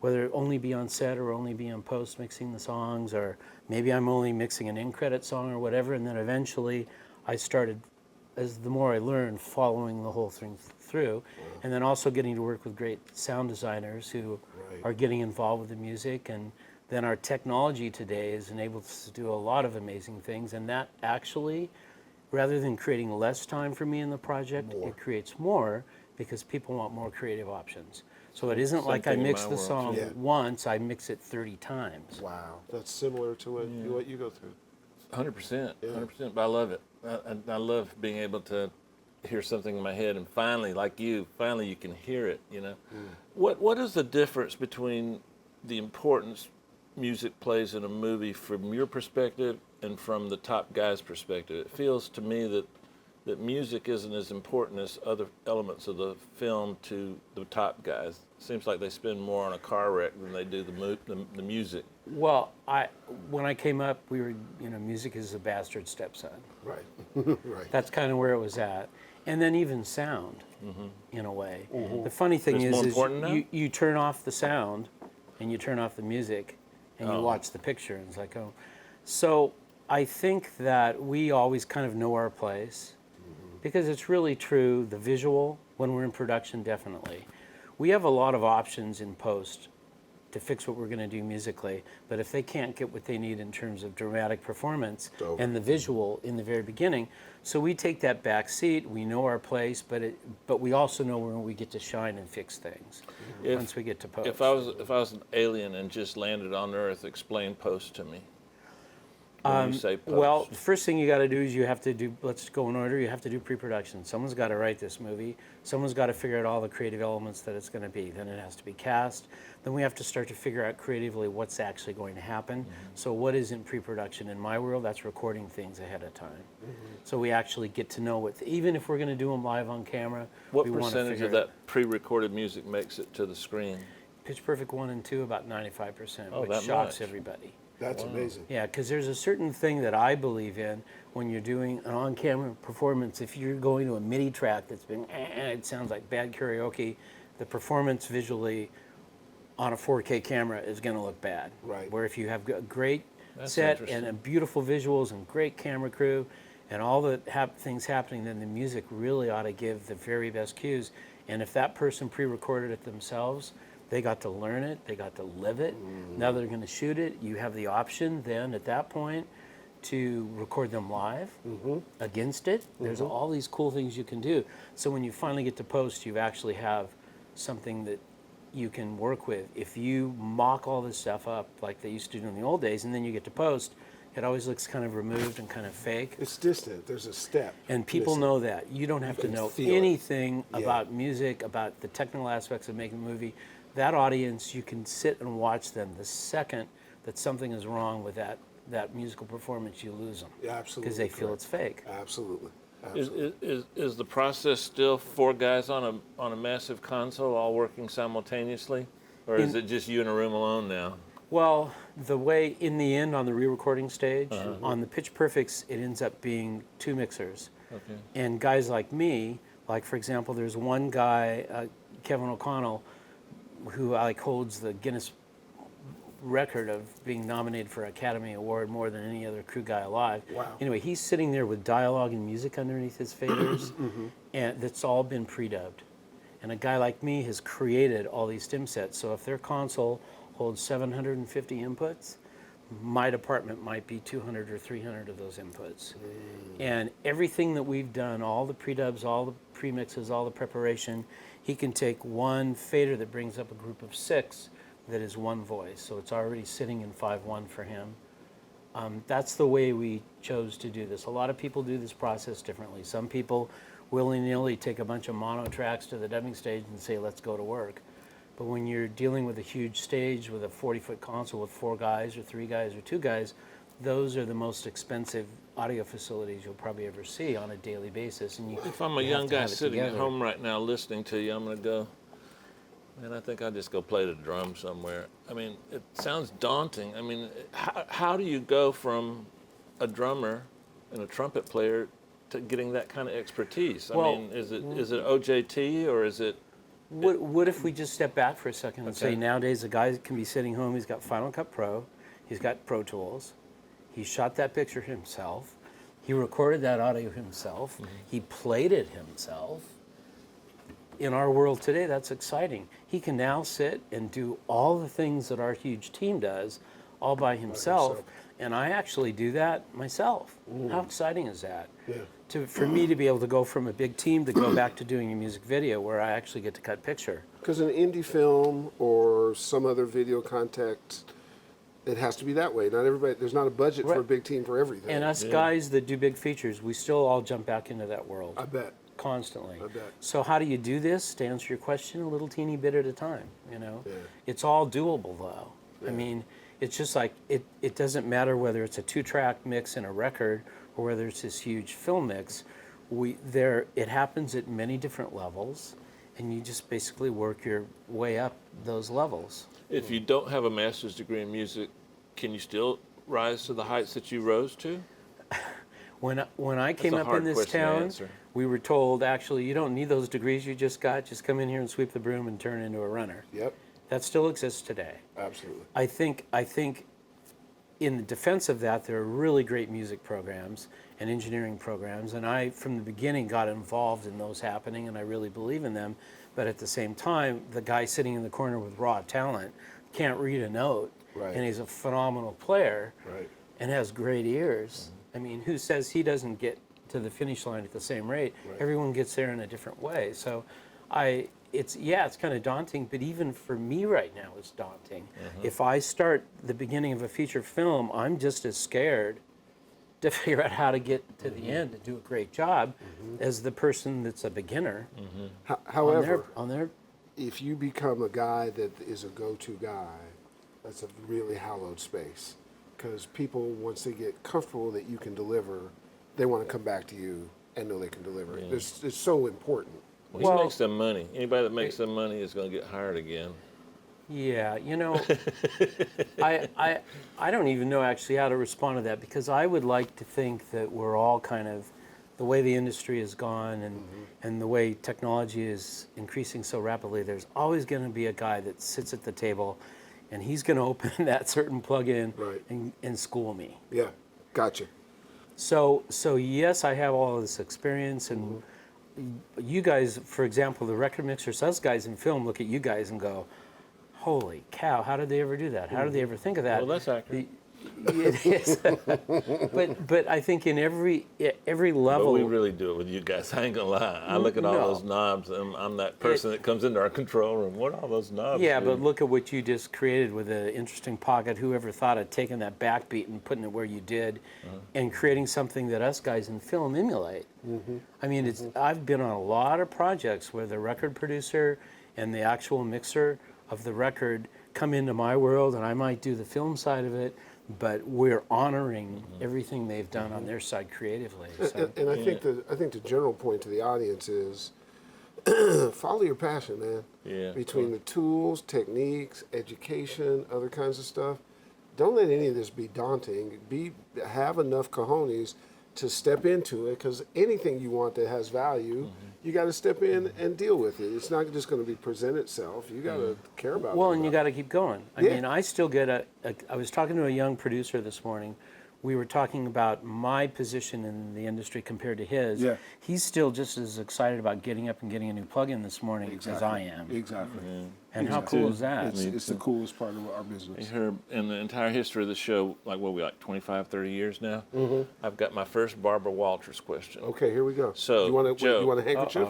whether it only be on set or only be on post mixing the songs, or maybe I'm only mixing an in-credit song or whatever, and then eventually I started, as the more I learned, following the whole thing through, and then also getting to work with great sound designers who are getting involved with the music. And then our technology today has enabled us to do a lot of amazing things, and that actually, rather than creating less time for me in the project, it creates more, because people want more creative options. So it isn't like I thing in mix my the world, song too. once, I mix it 30 times. Wow. That's similar to what you go through. 100%, 100%. But I love it. I love being able to hear something in my head, and finally, like you can hear it. What is the difference between the importance music plays in a movie from your perspective and from the top guy's perspective? It feels to me that music isn't as important as other elements of the film to the top guys. It seems like they spend more on a car wreck than they do the music. Well, when I came up, we were, music is a bastard stepson. Right. Right. That's kind of where it was at. And then even sound, in a way. The funny thing It's more is important now? you turn off the sound and you turn off the music and you watch the picture, and it's like, oh. So I think that we always kind of know our place, because it's really true. The visual, when we're in production, definitely. We have a lot of options in post to fix what we're going to do musically, but if they can't get what they need in terms of dramatic performance and the visual in the very beginning, so we take that back seat. We know our place, but we also know when we get to shine and fix things once we get to post. If I was an alien and just landed on Earth, explain post to me. When you say post. Well, the first thing you got to do is you have to do, let's go in order, you have to do pre-production. Someone's got to write this movie. Someone's got to figure out all the creative elements that it's going to be. Then it has to be cast. Then we have to start to figure out creatively what's actually going to happen. So what is in pre-production? In my world, that's recording things ahead of time. So we actually get to know what, even if we're going to do them live on camera, what we want to percentage figure of that pre-recorded music makes it to the screen? Pitch Perfect 1 and 2, about 95%, Oh, which that shocks much. everybody. That's amazing. Yeah, because there's a certain thing that I believe in when you're doing an on-camera performance. If you're going to a MIDI track that's been, it sounds like bad karaoke, the performance visually on a 4K camera is going to look bad. Right. Where if you have a great That's set interesting. and beautiful visuals and great camera crew and all the things happening, then the music really ought to give the very best cues. And if that person pre-recorded it themselves, they got to learn it, they got to live it. Now they're going to shoot it. You have the option then at that point to record them live against it. There's all these cool things you can do. So when you finally get to post, you actually have something that you can work with. If you mock all this stuff up like they used to do in the old days, and then you get to post, it always looks kind of removed and kind of fake. It's distant. There's a step. And people missing. know that. You don't have to can know feel it. anything about music, about the technical aspects of making a movie. That audience, you can sit and watch them. The second that something is wrong with that musical performance, you lose them. Yeah, absolutely. Because they feel correct. it's fake. Absolutely. Absolutely. Is the process still 4 guys on a massive console all working simultaneously? Or is it just you in a room alone now? Well, the way in the end on the re-recording stage, on the Pitch Perfects, it ends up being 2 mixers. Okay. And guys like me, like for example, there's one guy, Kevin O'Connell, who like holds the Guinness record of being nominated for Academy Award more than any other crew guy alive. Wow. Anyway, he's sitting there with dialogue and music underneath his faders, and that's all been pre-dubbed. And a guy like me has created all these stem sets. So if their console holds 750 inputs, my department might be 200 or 300 of those inputs. And everything that we've done, all the pre-dubs, all the pre-mixes, all the preparation, he can take one fader that brings up a group of 6 that is one voice. So it's already sitting in 5/1 for him. That's the way we chose to do this. A lot of people do this process differently. Some people willy-nilly take a bunch of mono tracks to the dubbing stage and say, let's go to work. But when you're dealing with a huge stage with a 40-foot console with 4 guys or 3 guys or 2 guys, those are the most expensive audio facilities you'll probably ever see on a daily basis. And If I'm a you young have to guy have it sitting at together. home right now listening to you, I'm going to go, man, I think I'll just go play the drum somewhere. I mean, it sounds daunting. I mean, how do you go from a drummer and a trumpet player to getting that kind of expertise? I Well, mean, is it OJT or is it? What if we just step back for a second and say Okay. nowadays a guy can be sitting home, he's got Final Cut Pro, he's got Pro Tools, he shot that picture himself, he recorded that audio himself, he played it himself. In our world today, that's exciting. He can now sit and do all the things that our huge team does all by himself. And I actually do that myself. How exciting is that? Yeah. For me to be able to go from a big team to go back to doing a music video where I actually get to cut picture. Because an indie film or some other video context, it has to be that way. Not everybody. There's not a budget for a Right. big team for everything. And us guys that do big features, we still all jump back into that world I bet. constantly. I bet. So how do you do this? To answer your question, a little teeny bit at a time, you know? Yeah. It's all doable though. I mean, it's just like, it doesn't matter whether it's a 2-track mix in a record or whether it's this huge film mix. It happens at many different levels, and you just basically work your way up those levels. If you don't have a master's degree in music, can you still rise to the heights that you rose to? When I came a up hard in this question to town, answer. we were told, actually, you don't need those degrees you just got. Just come in here and sweep the broom and turn into a runner. Yep. That still exists today. Absolutely. I think in the defense of that, there are really great music programs and engineering programs, and I, from the beginning, got involved in those happening, and I really believe in them. But at the same time, the guy sitting in the corner with raw talent can't read a note, Right. and he's a phenomenal player Right. and has great ears. I mean, who says he doesn't get to the finish line at the same rate? Right. Everyone gets there in a different way. So it's kind of daunting, but even for me right now, it's daunting. If I start the beginning of a feature film, I'm just as scared to figure out how to get to the end and do a great job as the person that's a beginner. However, on their if you become a guy that is a go-to guy, that's a really hallowed space. Because people, once they get comfortable that you can deliver, they want to come back to you and know they can deliver. It's so important. Well, he makes them money. Anybody that makes them money is going to get hired again. Yeah, I don't even know actually how to respond to that, because I would like to think that we're all kind of, the way the industry has gone and the way technology is increasing so rapidly, there's always going to be a guy that sits at the table and he's going to open that certain plug-in Right. and school me. Yeah, gotcha. So yes, I have all of this experience, and you guys, for example, the record mixers, us guys in film look at you guys and go, holy cow, how did they ever do that? How did they ever think of that? Well, that's accurate. It is. but I think in every level. But we really do it with you guys. I ain't gonna lie. I look at all those knobs, and I'm that person that comes into our control room. What are all those knobs? Yeah, do? but look at what you just created with an interesting pocket. Whoever thought of taking that backbeat and putting it where you did, and creating something that us guys in film emulate. I mean, I've been on a lot of projects where the record producer and the actual mixer of the record come into my world, and I might do the film side of it, but we're honoring everything they've done on their side creatively. So. And I think the general point to the audience is follow your passion, man. Yeah. Between the tools, techniques, education, other kinds of stuff. Don't let any of this be daunting. Have enough cojones to step into it, because anything you want that has value, you got to step in and deal with it. It's not just going to be present itself. You got to care about it. Well, and you got to keep going. I Yeah. mean, I still get I was talking to a young producer this morning. We were talking about my position in the industry compared to his. Yeah. He's still just as excited about getting up and getting a new plug-in this morning as I am. Exactly. And how cool is that? It's the coolest part of our business. Here, in the entire history of the show, like what we like 25, 30 years now, I've got my first Barbara Walters question. Okay, here we go. So, you want Joe, a handkerchief?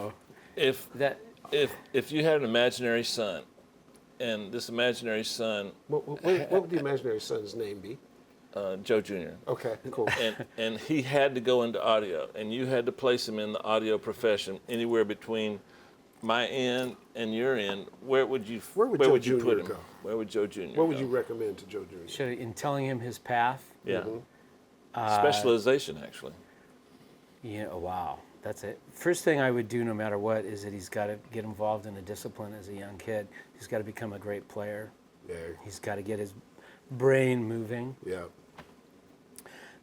If you had an imaginary son, and this imaginary son, What would the imaginary son's name be? Joe Jr., Okay, cool. and he had to go into audio, and you had to place him in the audio profession anywhere between my end and your end, where would you Joe you Jr. put him? go? Where would Joe Jr. What would go? you recommend to Joe Jr.? In telling him his path? Yeah. Specialization, actually. Wow. That's it. First thing I would do, no matter what, is that he's got to get involved in a discipline as a young kid. He's got to become a great player. Yeah. He's got to get his brain moving. Yeah.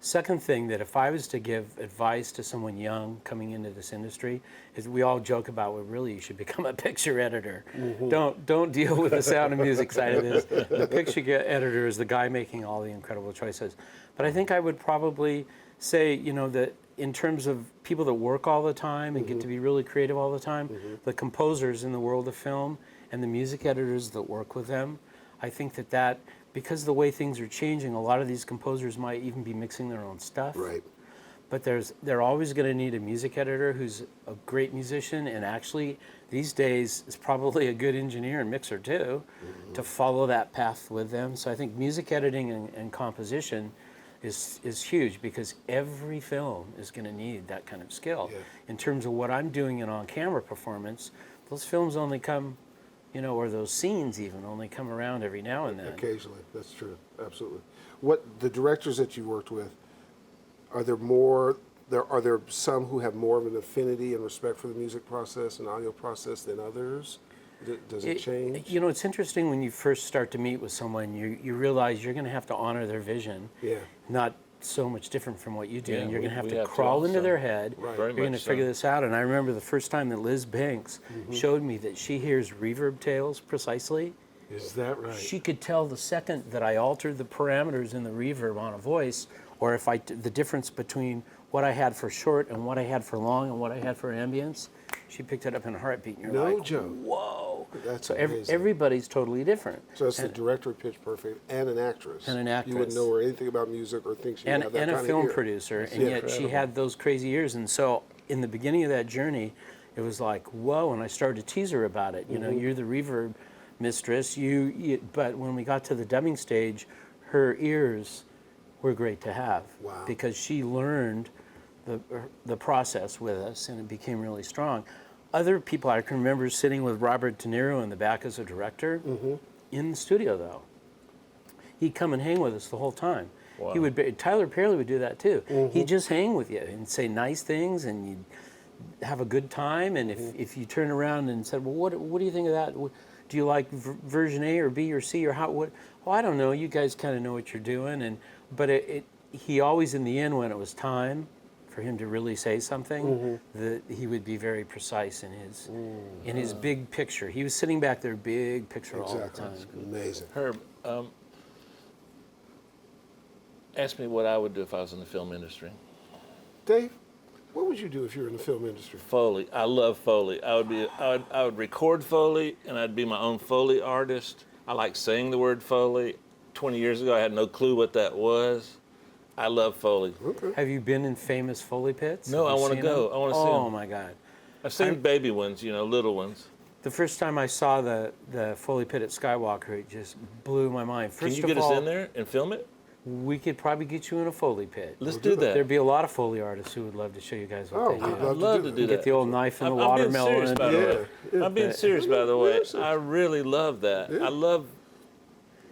Second thing, that if I was to give advice to someone young coming into this industry, is we all joke about, well, really, you should become a picture editor. Don't deal with the sound and music side of this. The picture editor is the guy making all the incredible choices. But I think I would probably say, that in terms of people that work all the time and get to be really creative all the time, the composers in the world of film and the music editors that work with them, I think that because the way things are changing, a lot of these composers might even be mixing their own stuff. Right. But they're always going to need a music editor who's a great musician, and actually these days is probably a good engineer and mixer too, to follow that path with them. So I think music editing and composition is huge, because every film is going to need that kind of skill. Yeah. In terms of what I'm doing in on-camera performance, those films only come, or those scenes even only come around every now and then. Occasionally, that's true. Absolutely. What the directors that you worked with, are there some who have more of an affinity and respect for the music process and audio process than others? Does it change? It's interesting when you first start to meet with someone, you realize you're going to have to honor their vision. Yeah. Not so much different from what you do, Yeah, and you're going to have we to have to crawl into also. their head. Right. Very You're going to much figure so. this out. And I remember the first time that Liz Banks showed me that she hears reverb tails precisely. Is that right? She could tell the second that I altered the parameters in the reverb on a voice, or if the difference between what I had for short and what I had for long and what I had for ambience. She picked it up in a heartbeat, and you're No like, joke. whoa. That's So amazing. everybody's totally different. So that's the director of Pitch Perfect and an actress. And an You wouldn't actress. know her anything about music or think she and had that and a kind film of ear. producer, and Yeah. yet she had those crazy ears. And so in the beginning of that journey, it was like, whoa, and I started to tease her about it. You're the reverb mistress. But when we got to the dubbing stage, her ears were great to have. Wow. Because she learned the process with us, and it became really strong. Other people, I can remember sitting with Robert De Niro in the back as a director in the studio, though. He'd come and hang with us the whole time. Wow. Tyler Perry would do that too. He'd just hang with you and say nice things, and you'd have a good time. And if you turn around and said, well, what do you think of that? do you like version A or B or C or how? What? Oh, I don't know. You guys kind of know what you're doing, but he always in the end, when it was time for him to really say something, that he would be very precise in his big picture. He was sitting back there, big picture all the time. Amazing. Herb, ask me what I would do if I was in the film industry. Dave, what would you do if you were in the film industry? Foley. I love Foley. I would record Foley, and I'd be my own Foley artist. I like saying the word Foley. 20 years ago, I had no clue what that was. I love Foley. Okay. Have you been in famous Foley pits? No, I want to go. I want to see them. Oh my God. I've seen baby ones, little ones. The first time I saw the Foley pit at Skywalker, it just blew my mind. Can First you of get all, us in there and film it? we could probably get you in a Foley pit. Let's do that. There'd be a lot of Foley artists who would love to show you guys what they do. I'd love to do that. Get the old knife and the I'm being watermelon. serious, by the way. I'm being serious, by the way. I really love that. I love,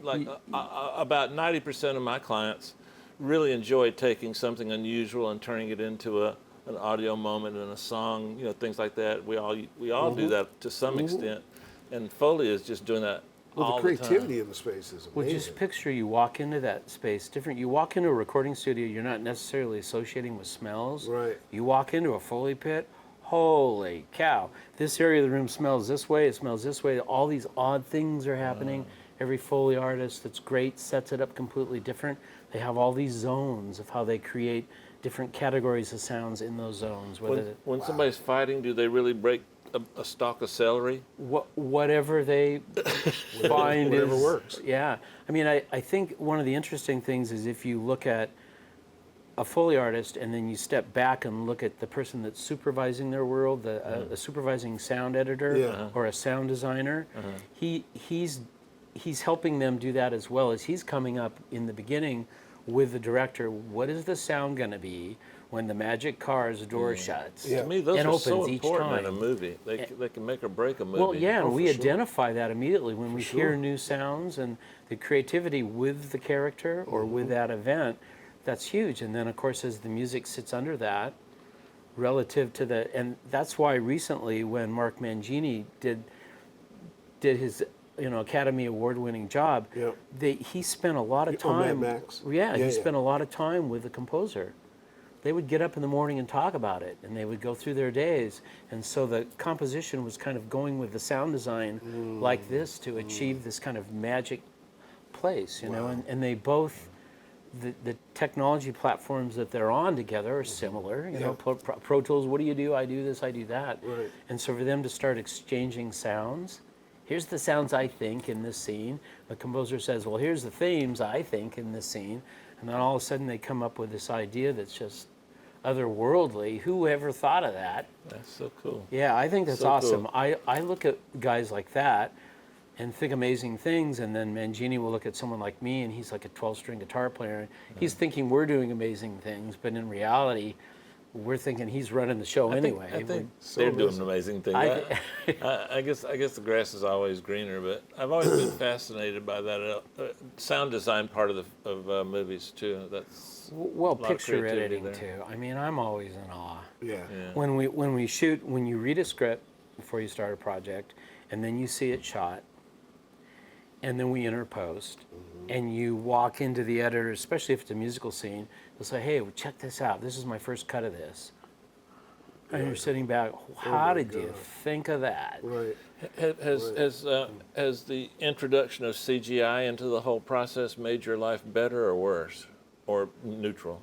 about 90% of my clients really enjoy taking something unusual and turning it into an audio moment and a song, things like that. We all do that to some extent, and Foley is just doing that all the creativity the time. in the space is amazing. Well, just picture you walk into that space different. You walk into a recording studio, you're not necessarily associating with smells. Right. You walk into a Foley pit, holy cow. This area of the room smells this way, it smells this way. All these odd things are happening. Every Foley artist that's great sets it up completely different. They have all these zones of how they create different categories of sounds in those zones. When somebody's fighting, do they really break a stalk of celery? Whatever they find whatever is, works. Yeah. I mean, I think one of the interesting things is if you look at a Foley artist and then you step back and look at the person that's supervising their world, a supervising sound editor or a sound designer, he's helping them do that as well as he's coming up in the beginning with the director. What is the sound going to be when the magic car's door shuts? To me, those and are opens so each important time. in a movie. They can make or break a movie. Well, yeah, and we for sure. identify that immediately when we hear new sounds and the creativity with the character or with that event. That's huge. And then, of course, as the music sits under that, relative to and that's why recently when Mark Mangini did his Academy Award-winning job, he spent a lot of time. Mad Max. He spent a lot of time with the composer. They would get up in the morning and talk about it, and they would go through their days. And so the composition was kind of going with the sound design like this to achieve this kind of magic place, and they both, the technology platforms that they're on together are similar. Pro Tools, what do you do? I do this, I do that. Right. And so for them to start exchanging sounds, here's the sounds I think in this scene. The composer says, well, here's the themes I think in this scene. And then all of a sudden they come up with this idea that's just otherworldly. Who ever thought of that? That's so cool. Yeah, I think that's So awesome. cool. I look at guys like that and think amazing things, and then Mangini will look at someone like me, and he's like a 12-string guitar player, and he's thinking we're doing amazing things, but in reality, we're thinking he's running the show anyway. I think they're doing amazing things. I guess the grass is always greener, but I've always been fascinated by that sound design part of movies too. That's well, a lot of picture creativity editing there. too. I mean, I'm always in awe. Yeah. When we shoot, when you read a script before you start a project, and then you see it shot, and then we interpost, and you walk into the editor, especially if it's a musical scene, they'll say, hey, well, check this out. This is my first cut of this. And you're sitting back, how did you think of that? Right. Has the introduction of CGI into the whole process made your life better or worse, or neutral?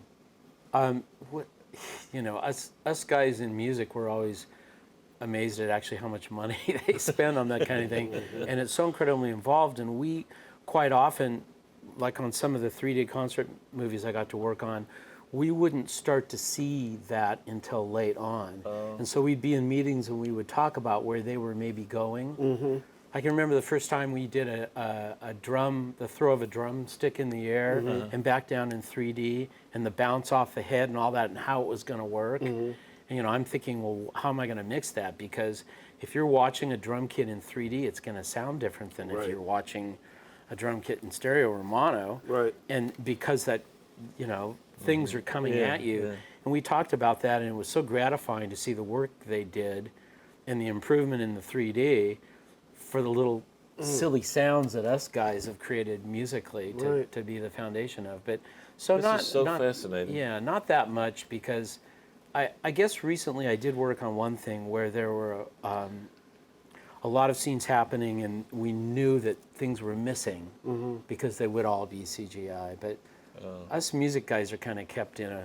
Us guys in music, we're always amazed at actually how much money they spend on that kind of thing. And it's so incredibly involved, and we quite often, like on some of the 3D concert movies I got to work on, we wouldn't start to see that until late on. And so we'd be in meetings and we would talk about where they were maybe going. I can remember the first time we did the throw of a drumstick in the air and back down in 3D, and the bounce off the head and all that, and how it was going to work. And, I'm thinking, well, how am I going to mix that? Because if you're watching a drum kit in 3D, it's going to sound different than if you're watching a drum kit in stereo or mono. Right. And because that, things are coming at you. And we talked about that, and it was so gratifying to see the work they did and the improvement in the 3D for the little silly sounds that us guys have created musically to be the foundation of. But so This is so fascinating. Yeah, not that much, because I guess recently I did work on one thing where there were a lot of scenes happening, and we knew that things were missing because they would all be CGI. But us music guys are kind of kept in a.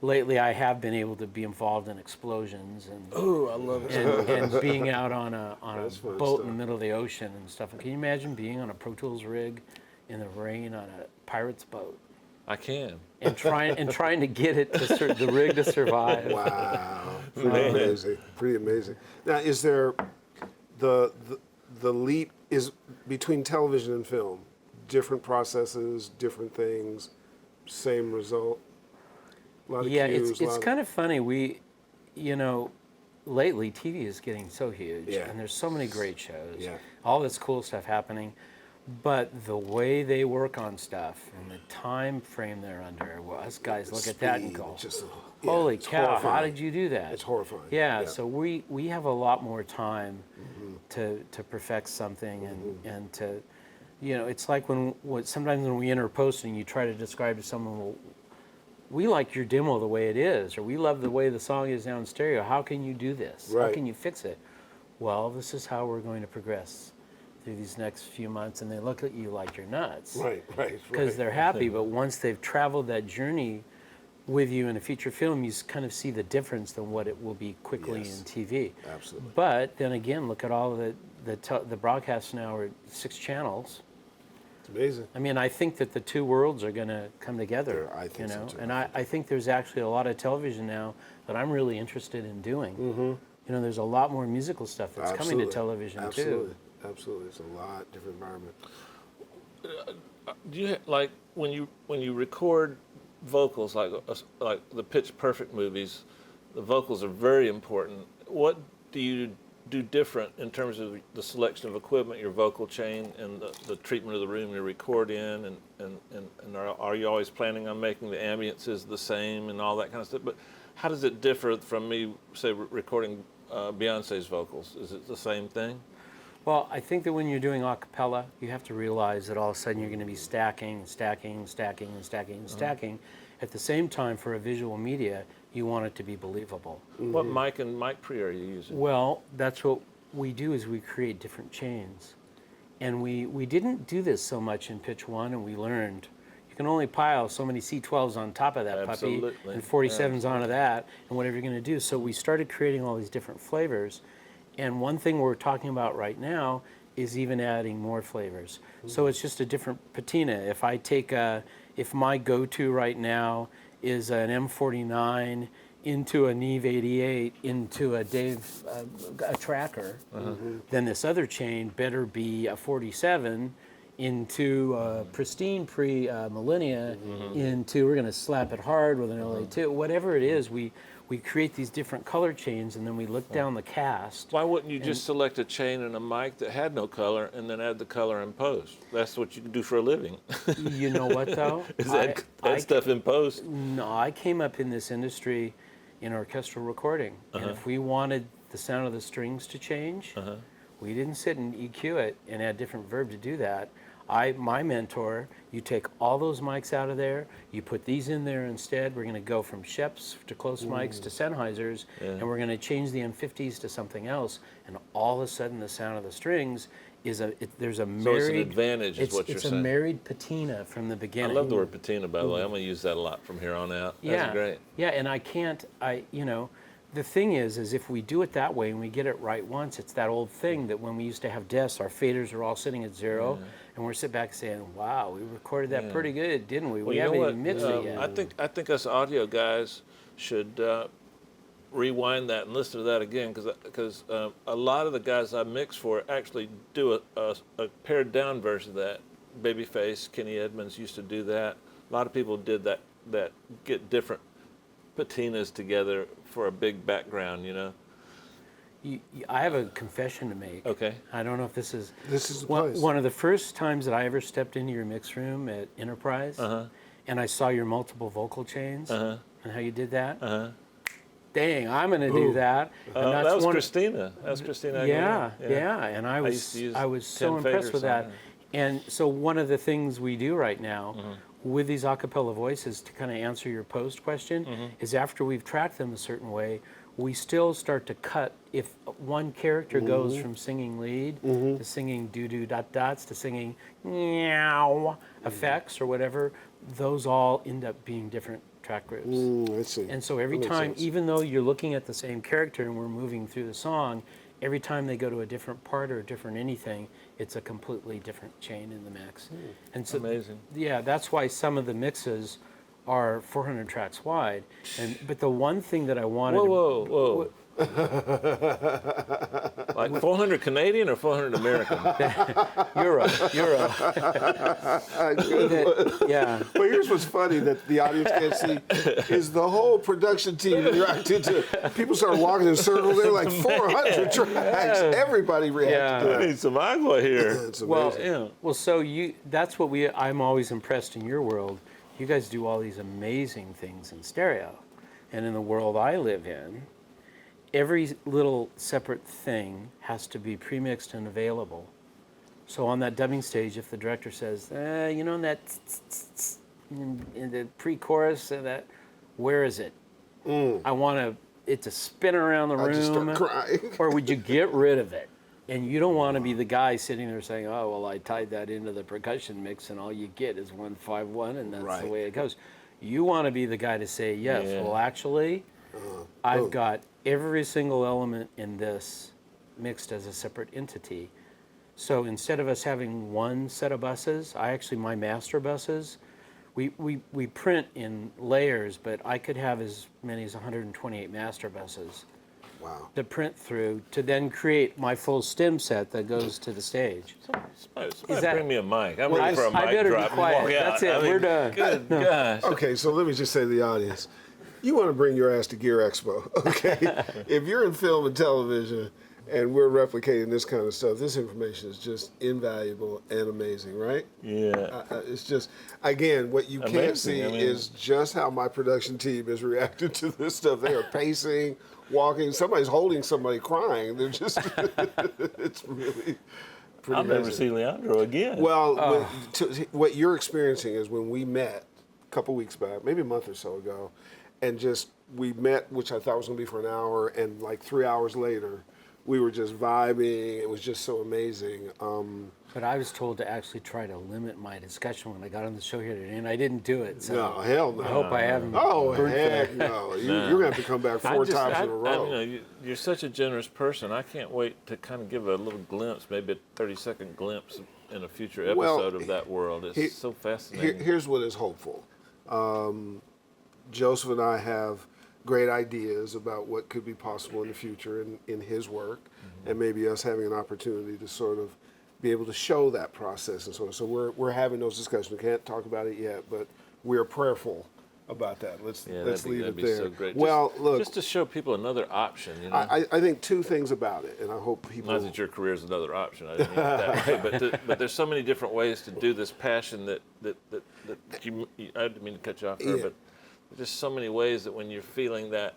Lately, I have been able to be involved in explosions and I love it. and being out on a fun boat stuff. in the middle of the ocean and stuff. Can you imagine being on a Pro Tools rig in the rain on a pirate's boat I can. and trying to get it to the rig to survive? Wow, pretty amazing. Pretty amazing. Now, is there the leap is between television and film? Different processes, different things, same result. A lot of Yeah, cues, it's kind of funny. Lately TV is getting so huge, Yeah. and there's so many great shows. Yeah. All this cool stuff happening. But the way they work on stuff and the time frame they're under, well, us guys look at that and Speed, go, just, holy it's cow, how horrifying. did you do that? It's horrifying. Yeah, Yeah. so we have a lot more time to perfect something and to, it's like sometimes when we enter posting, you try to describe to someone, well, we like your demo the way it is, or we love the way the song is now in stereo. How can you do this? How Right. can you fix it? Well, this is how we're going to progress through these next few months, and they look at you like you're nuts. Right. Because they're happy, but once they've traveled that journey with you in a feature film, you kind of see the difference than what it will be quickly Yes. in TV. Absolutely. But then again, look at all the broadcasts now are 6 channels. It's amazing. I mean, I think that the two worlds are going to come together. Yeah, I think so, too. And I think there's actually a lot of television now that I'm really interested in doing. There's a lot more musical stuff that's coming to television too. Absolutely. It's a lot different environment. Do you like when you record vocals like the Pitch Perfect movies? The vocals are very important. What do you do different in terms of the selection of equipment, your vocal chain, and the treatment of the room you record in, and are you always planning on making the ambiances the same and all that kind of stuff? But how does it differ from me, say, recording Beyonce's vocals? Is it the same thing? Well, I think that when you're doing a cappella, you have to realize that all of a sudden you're going to be stacking. At the same time, for a visual media, you want it to be believable. What mic and mic pre are you using? Well, that's what we do, is we create different chains. And we didn't do this so much in Pitch 1, and we learned you can only pile so many C12s on top of that Absolutely. puppy and 47s onto that, and whatever you're going to do. So we started creating all these different flavors. And one thing we're talking about right now is even adding more flavors. So it's just a different patina. If my go-to right now is an M49 into a Neve 88 into a a tracker, then this other chain better be a 47 into a pristine pre-millennia into, we're going to slap it hard with an LA2, whatever it is, we create these different color chains, and then we look down the cast. Why wouldn't you just select a chain and a mic that had no color and then add the color in post? That's what you do for a living. You know what, though? Is that stuff in post? No, I came up in this industry in orchestral recording, and if we wanted the sound of the strings to change, we didn't sit and EQ it and add different verb to do that. My mentor, you take all those mics out of there, you put these in there instead. We're going to go from Sheps to close mics to Sennheisers, and we're going to change the M50s to something else. And all of a sudden, the sound of the strings is there's a married. So it's an advantage, is what you're saying. It's a married patina from the beginning. I love the word patina, by the way. I'm going to use that a lot from here on out. That's great. Yeah, and the thing is if we do it that way and we get it right once, it's that old thing that when we used to have desks, our faders are all sitting at 0, and we're sitting back saying, wow, we recorded that pretty good, didn't we? We haven't even mixed it yet. I think us audio guys should rewind that and listen to that again, because a lot of the guys I mix for actually do a pared down version of that. Babyface, Kenny Edmonds used to do that. A lot of people did that get different patinas together for a big background, I have a confession to make. Okay. I don't know if this is the place. One of the first times that I ever stepped into your mix room at Enterprise, and I saw your multiple vocal chains and how you did that. dang, I'm going to do that. And that was Christina. That was Christina Aguilera. Yeah. And I used to use was so 10 impressed with faders on that. her. And so one of the things we do right now with these a cappella voices, to kind of answer your post question, is after we've tracked them a certain way, we still start to cut. If one character goes from singing lead to singing doo-doo dots to singing meow effects or whatever, those all end up being different track groups. I see. And so every time, even though you're looking at the same character and we're moving through the song, every time they go to a different part or a different anything, it's a completely different chain in the mix. And so, Amazing. yeah, that's why some of the mixes are 400 tracks wide. But the one thing that I wanted Whoa. Like 400 Canadian or 400 American? Euro. Yeah. But here's what's funny that the audience can't see is the whole production team reacted to. People start walking in circles. They're like 400 tracks. Everybody reacted to I that. need some agua here. It's amazing. Well, so that's what I'm always impressed in your world. You guys do all these amazing things in stereo. And in the world I live in, every little separate thing has to be premixed and available. So on that dubbing stage, if the director says, you know, that in the pre-chorus, that, where is it? I want it to spin around the room. I just start crying. Or would you get rid of it? And you don't want to be the guy sitting there saying, oh, well, I tied that into the percussion mix and all you get is 151 and that's the way it goes. You want to be the guy to say, yes, well, actually, I've got every single element in this mixed as a separate entity. So instead of us having one set of buses, my master buses, we print in layers, but I could have as many as 128 master buses. Wow. To print through to then create my full stem set that goes to the stage. Somebody bring me a mic. I'm ready for a I mic better drop. be quiet. Walk out. That's it. We're done. Good gosh. Okay, so let me just say to the audience, you want to bring your ass to Gear Expo, okay? If you're in film and television and we're replicating this kind of stuff, this information is just invaluable and amazing, right? Yeah. It's just, again, what you can't Amazing. see I mean- is just how my production team has reacted to this stuff. They are pacing, walking, somebody's holding somebody crying. They're just, it's really pretty I'll never amazing. see Leandro again. Well, what you're experiencing is when we met a couple weeks back, maybe a month or so ago, and we met, which I thought was going to be for an hour, and like 3 hours later, we were just vibing. It was just so amazing. But I was told to actually try to limit my discussion when I got on the show here today, and I didn't do it. So No, hell no. I hope I haven't. Oh, burnt heck no. You're going to have to come back four times in a row. You're such a generous person. I can't wait to kind of give a little glimpse, maybe a 30-second glimpse in a future episode of that world. It's so fascinating. Here's what is hopeful. Joseph and I have great ideas about what could be possible in the future in his work, and maybe us having an opportunity to sort of be able to show that process and so on. So we're having those discussions. We can't talk about it yet, but we're prayerful about that. Let's leave it there. So great. Well, look, just to show people another option. You know? I think two things about it, and I hope people. Not that your career is another option. I didn't mean it that way, but there's so many different ways to do this passion that you. I didn't mean to cut you off there, but there's just so many ways that when you're feeling that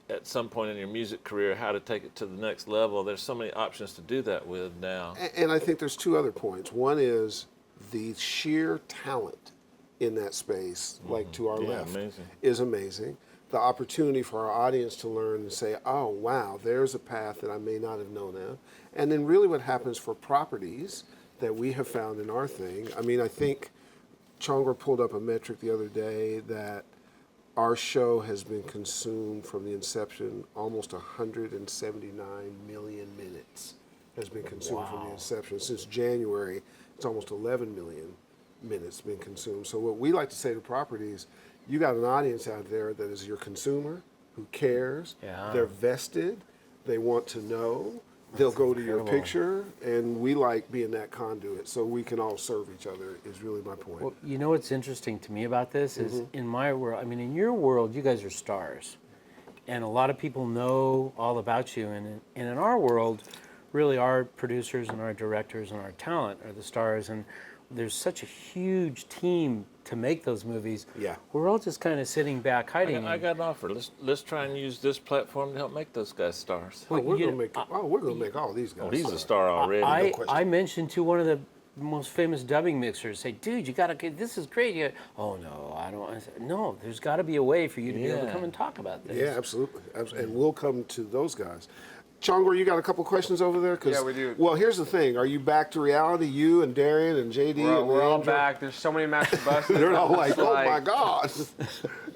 at some point in your music career, how to take it to the next level, there's so many options to do that with now. And I think there's two other points. One is the sheer talent in that space, like to our left, is amazing. The opportunity for our audience to learn and say, oh, wow, there's a path that I may not have known of. And then really what happens for properties that we have found in our thing. I mean, I think Chongra pulled up a metric the other day that our show has been consumed from the inception, almost 179 million minutes has been consumed from the inception. Since January, it's almost 11 million minutes been consumed. So what we like to say to properties, you got an audience out there that is your consumer, who cares, they're vested, they want to know, they'll go to your picture, and we like being that conduit so we can all serve each other is really my point. Well, you know what's interesting to me about this is in my world, I mean, in your world, you guys are stars. And a lot of people know all about you. And in our world, really our producers and our directors and our talent are the stars. And there's such a huge team to make those movies. Yeah. We're all just kind of sitting back hiding. I got an offer. Let's try and use this platform to help make those guys stars. Oh, we're you gonna make. We're gonna make all these guys. Oh, he's a stars. star already. I, question. I mentioned to one of the most famous dubbing mixers, say, dude, you gotta, this is great. You, oh no, I don't. I said, no, there's got to be a way for you to be able to Yeah. come and talk about this. Yeah, absolutely. And we'll come to those guys. Chongor, you got a couple questions over there? 'Cause- Yeah, we do. Well, here's the thing. Are you back to reality? You and Darian and JD and We're all Leandro? back. There's so many matches busted. They're all like, It's oh my God.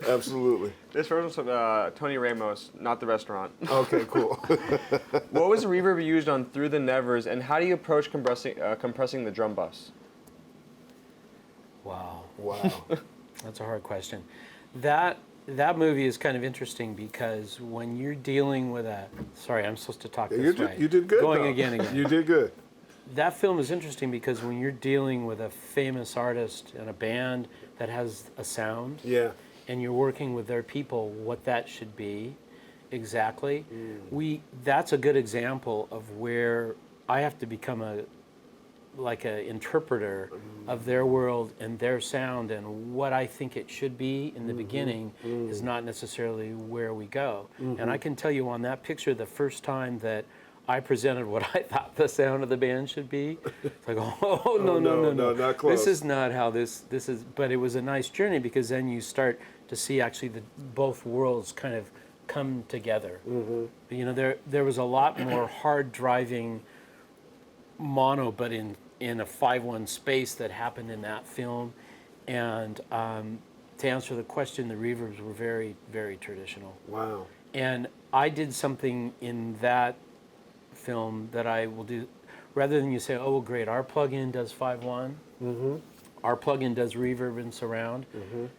Absolutely. This first one's Tony Ramos, not the restaurant. Okay, cool. What was the reverb you used on Through the Nevers, and how do you approach compressing the drum bus? Wow. Wow. That's a hard question. That movie is kind of interesting because when you're dealing with a, sorry, I'm supposed to talk this way. You did good. Going though. again. You did good. That film is interesting because when you're dealing with a famous artist and a band that has a sound, Yeah. and you're working with their people, what that should be exactly. That's a good example of where I have to become an interpreter of their world and their sound, and what I think it should be in the beginning is not necessarily where we go. And I can tell you on that picture, the first time that I presented what I thought the sound of the band should be, it's like, oh, no, not close. this is not how this is. But it was a nice journey because then you start to see actually both worlds kind of come together. You know, there was a lot more hard driving mono, but in a 5/1 space that happened in that film. And to answer the question, the reverbs were very, very traditional. Wow. And I did something in that film that I will do, rather than you say, oh, great, our plugin does 5/1, our plugin does reverb and surround,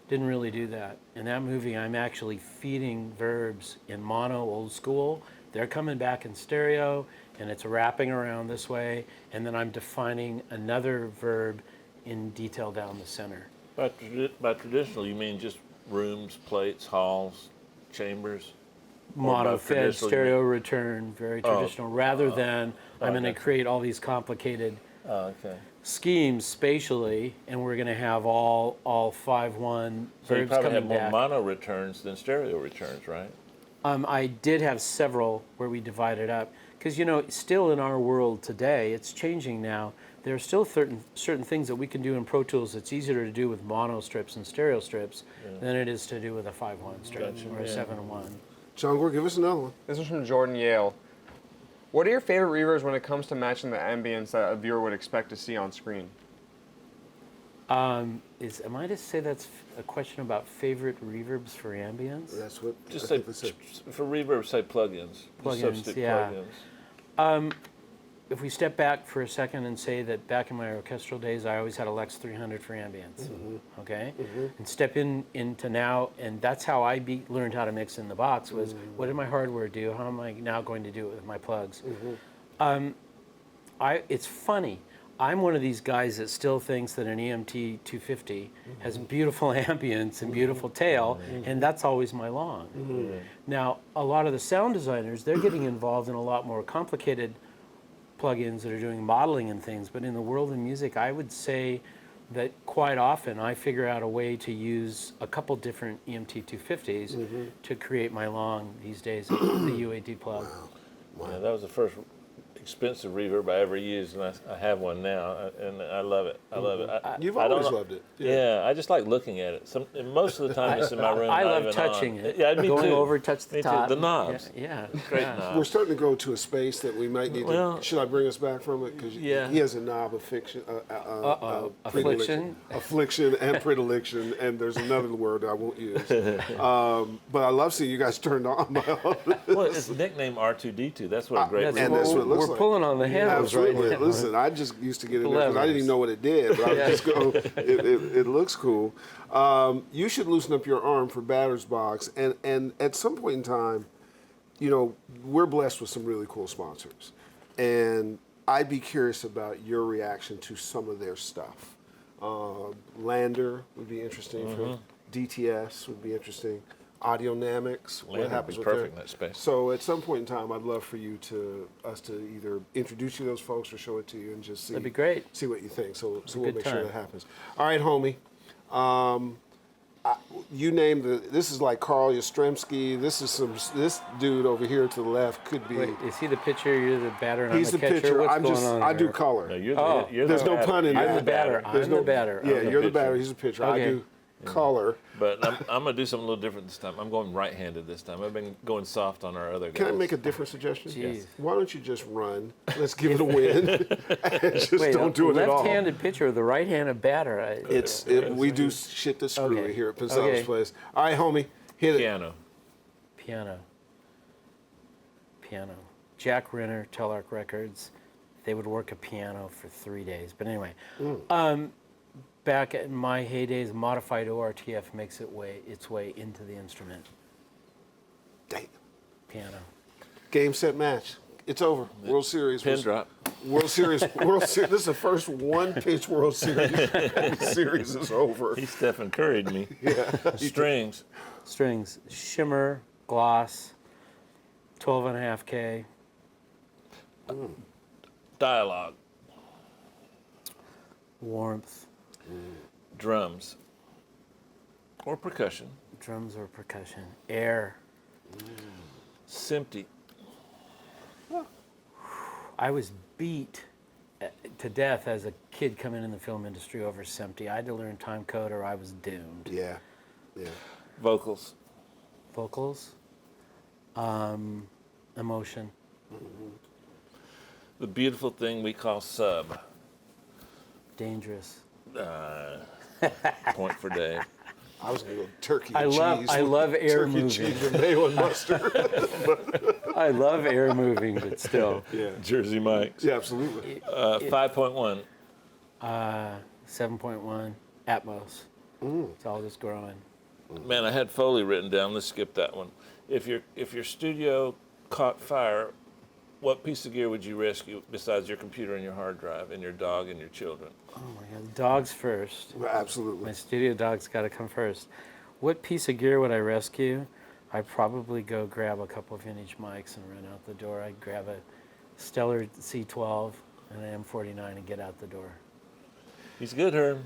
didn't really do that. In that movie, I'm actually feeding verbs in mono, old school. They're coming back in stereo, and it's wrapping around this way, and then I'm defining another verb in detail down the center. By traditional, you mean just rooms, plates, halls, chambers? Mono by fed, traditional, you stereo mean- return, very traditional, rather than I'm going to okay. create all these complicated Oh, okay. schemes spatially, and we're going to have all 5/1 So you verbs probably coming have more back. mono returns than stereo returns, right? I did have several where we divided up because still in our world today, it's changing now. There are still certain things that we can do in Pro Tools that's easier to do with mono strips and stereo strips than it is to do with a 5/1 strip or a 7/1. Chongor, give us another one. This one's from Jordan Yale. What are your favorite reverbs when it comes to matching the ambience that a viewer would expect to see on screen? Am I to say that's a question about favorite reverbs for ambience? That's what Just I say, think they said. for reverb, say plugins. Just Plugins, substitute yeah. plugins. If we step back for a second and say that back in my orchestral days, I always had a Lex 300 for ambience, okay? And step into now, and that's how I learned how to mix in the box was, what did my hardware do? How am I now going to do it with my plugs? It's funny. I'm one of these guys that still thinks that an EMT 250 has beautiful ambience and beautiful tail, and that's always my long. Now, a lot of the sound designers, they're getting involved in a lot more complicated plugins that are doing modeling and things, but in the world of music, I would say that quite often I figure out a way to use a couple different EMT 250s to create my long these days, the UAD plug. Yeah, that was the first expensive reverb I ever used, and I have one now, and I love it. I love it. You've I don't always know- loved it. Yeah, I just like looking at it. And most of the time it's in my room. I not love even touching on. it. Yeah, me Going too. over, touch the Me top. too. The knobs. Yeah. Great yeah. knobs. We're starting to go to a space that we might need to. Well- Should I bring us back from it? Because Yeah. he has a knob of fiction. Affliction. Affliction and predilection, and there's another word I won't use. But I love seeing you guys turned on by all this. Well, it's nicknamed R2D2. That's what a great and reverb that's what it looks we're like. pulling on the handles right Absolutely. now. Listen, I just used to get in there because I didn't Levers. even know what it did, but I would just go, it looks cool. You should loosen up your arm for batter's box. And at some point in time, we're blessed with some really cool sponsors. And I'd be curious about your reaction to some of their stuff. Lander would be interesting. For DTS would be interesting. audiodynamics, Land would be perfect in that space. So at some point in time, I'd love for us to either introduce you to those folks or show it to you and just see. That'd be great. See what you think. So we'll good make sure time. that happens. All right, homie. You named this is like Carl Yastrzemski. This dude over here to the left could be. Wait, is he the pitcher? You're the batter, and He's I'm the catcher. pitcher. What's I'm going just on I here? do color. No, you're Oh. the, you're There's the no batter. pun in You're that. I'm the batter. There's I'm the batter. Yeah, I'm the you're the pitcher. batter. He's the pitcher. I Okay. do color. But I'm going to do something a little different this time. I'm going right-handed this time. I've been going soft on our other guys. Can I make a different suggestion? Jeez. Why don't you just run? Let's give it a win. And just Wait, don't do it at all. left-handed pitcher or the right-handed batter? We do shit to screw Okay. here at Pensado's Okay. place. All right, homie, hit it. Piano. Piano. Jack Renner, Telarc Records. They would work a piano for 3 days. But anyway, back in my heydays, modified ORTF makes its way into the instrument. Damn. Piano. Game, set, match. It's over. World Series. Pin drop. World Series. This is the first one-pitch World Series. The series is over. He Stephen Curry'd me. Strings. Strings. Shimmer, gloss, 12.5K. Dialogue. Warmth. Drums. Or percussion. Drums or percussion. Air. Simpty. I was beat to death as a kid coming in the film industry over SMPTE. I had to learn time code or I was doomed. Yeah. Vocals. Vocals. Emotion. The beautiful thing we call sub. Dangerous. Point for Dave. I was gonna go turkey I and love- cheese. I love air turkey, moving. cheese, and mayo and mustard. I love air moving, but still. Yeah. Jersey Mike's. Yeah, absolutely. 5.1. 7.1. Atmos. It's all just growing. Man, I had Foley written down. Let's skip that one. If your studio caught fire, what piece of gear would you rescue besides your computer and your hard drive and your dog and your children? Oh my God. Dogs first. Absolutely. My studio dog's got to come first. What piece of gear would I rescue? I'd probably go grab a couple of vintage mics and run out the door. I'd grab a Stellar C12 and an M49 and get out the door. He's good, Herb.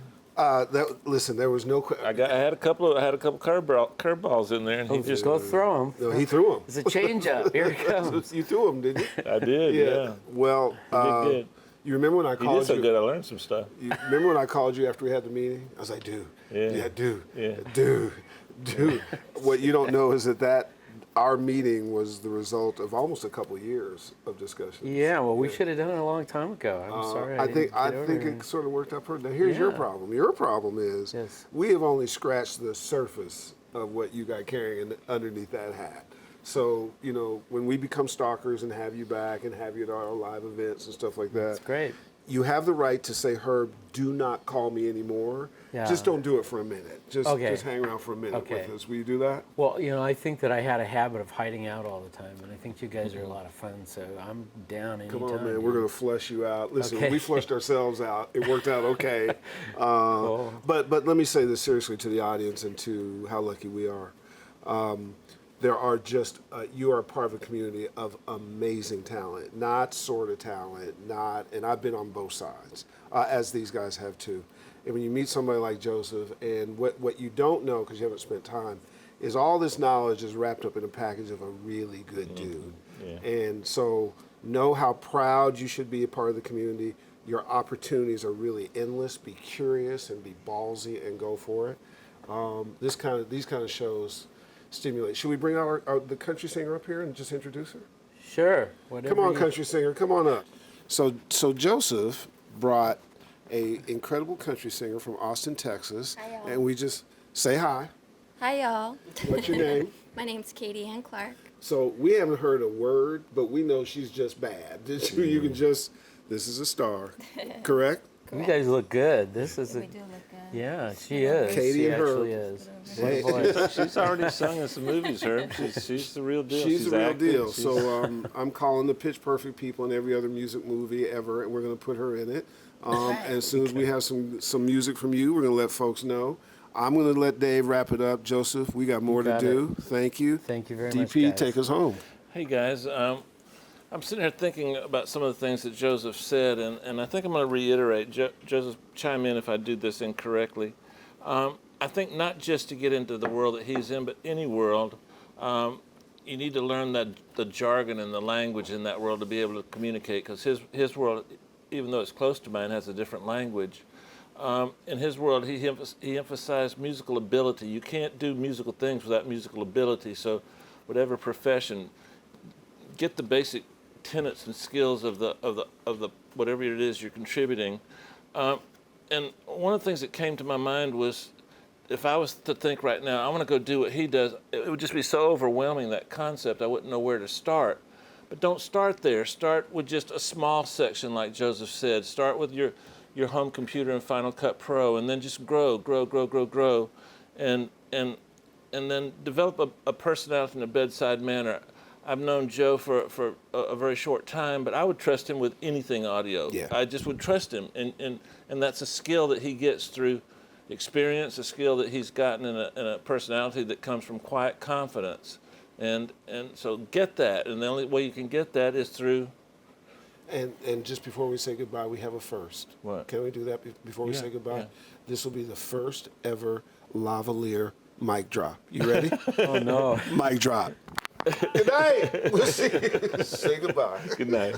Listen, there was no. I had a couple curveballs in there, and he just Go throw them. No, he threw them. It's a changeup. Here it comes. You threw them, didn't you? I did, yeah. Well, He did good. you remember when I He called did so you? good. I learned some stuff. You remember when I called you after we had the meeting? I was like, dude, dude. What you don't know is that our meeting was the result of almost a couple years of discussions. Yeah, well, we should have done it a long time ago. I'm sorry. I think didn't get over it sort of worked out perfect. Now here's your Yeah. problem. Your problem is Yes. we have only scratched the surface of what you got carrying underneath that hat. So, when we become stalkers and have you back and have you at our live events and stuff like that, It's great. you have the right to say, Herb, do not call me anymore. Yeah. Just don't do it for a minute. Just hang around for a minute Okay. with us. Will you do that? Well, I think that I had a habit of hiding out all the time, and I think you guys are a lot of fun, so I'm down anytime. Come on, man. We're going to flush you out. Listen, Okay. we flushed ourselves out. It worked out okay. Cool. But let me say this seriously to the audience and to how lucky we are. There are you are part of a community of amazing talent, not sort of talent, and I've been on both sides, as these guys have too. And when you meet somebody like Joseph, and what you don't know because you haven't spent time, is all this knowledge is wrapped up in a package of a really good dude. Yeah. And so know how proud you should be a part of the community. Your opportunities are really endless. Be curious and be ballsy and go for it. These kind of shows stimulate. Should we bring the country singer up here and just introduce her? Sure. Whatever. Come on, country singer, come on up. So Joseph brought a incredible country singer from Austin, Texas, Hi, y'all. and we just say hi. Hi, y'all. What's your name? My name's Katie Ann Clark. So we haven't heard a word, but we know she's just bad. You can just. This is a star, correct? You guys look good. This is We do look good. Yeah, she is. Katie she and her. actually is. Hey. What a voice. she's already sung in some movies, Herb. She's the real deal. She's the real acted. deal. She's- So I'm calling the Pitch Perfect people in every other music movie ever, and we're going to put her in it. And as soon as we have some music from you, we're going to let folks know. I'm going to let Dave wrap it up. Joseph, we got more to got do. Thank you. Thank you very much, DP, guys. take us home. Hey guys, I'm sitting here thinking about some of the things that Joseph said, and I think I'm going to reiterate. Joseph, chime in if I do this incorrectly. I think not just to get into the world that he's in, but any world, you need to learn the jargon and the language in that world to be able to communicate, because his world, even though it's close to mine, has a different language. In his world, he emphasized musical ability. You can't do musical things without musical ability, so whatever profession, get the basic tenets and skills of the whatever it is you're contributing. And one of the things that came to my mind was, if I was to think right now, I want to go do what he does, it would just be so overwhelming, that concept, I wouldn't know where to start. But don't start there. Start with just a small section, like Joseph said. Start with your home computer and Final Cut Pro, and then just grow, and then develop a personality in a bedside manner. I've known Joe for a very short time, but I would trust him with anything audio. Yeah. I just would trust him, and that's a skill that he gets through experience, a skill that he's gotten in a personality that comes from quiet confidence, and so get that, and the only way you can get that is through. And just before we say goodbye, we have a first. What? Can we do that before we say goodbye? Yeah. This will be the first ever lavalier mic drop. You ready? Oh, no. Mic drop. Good night. We'll see you. Say goodbye. Good night.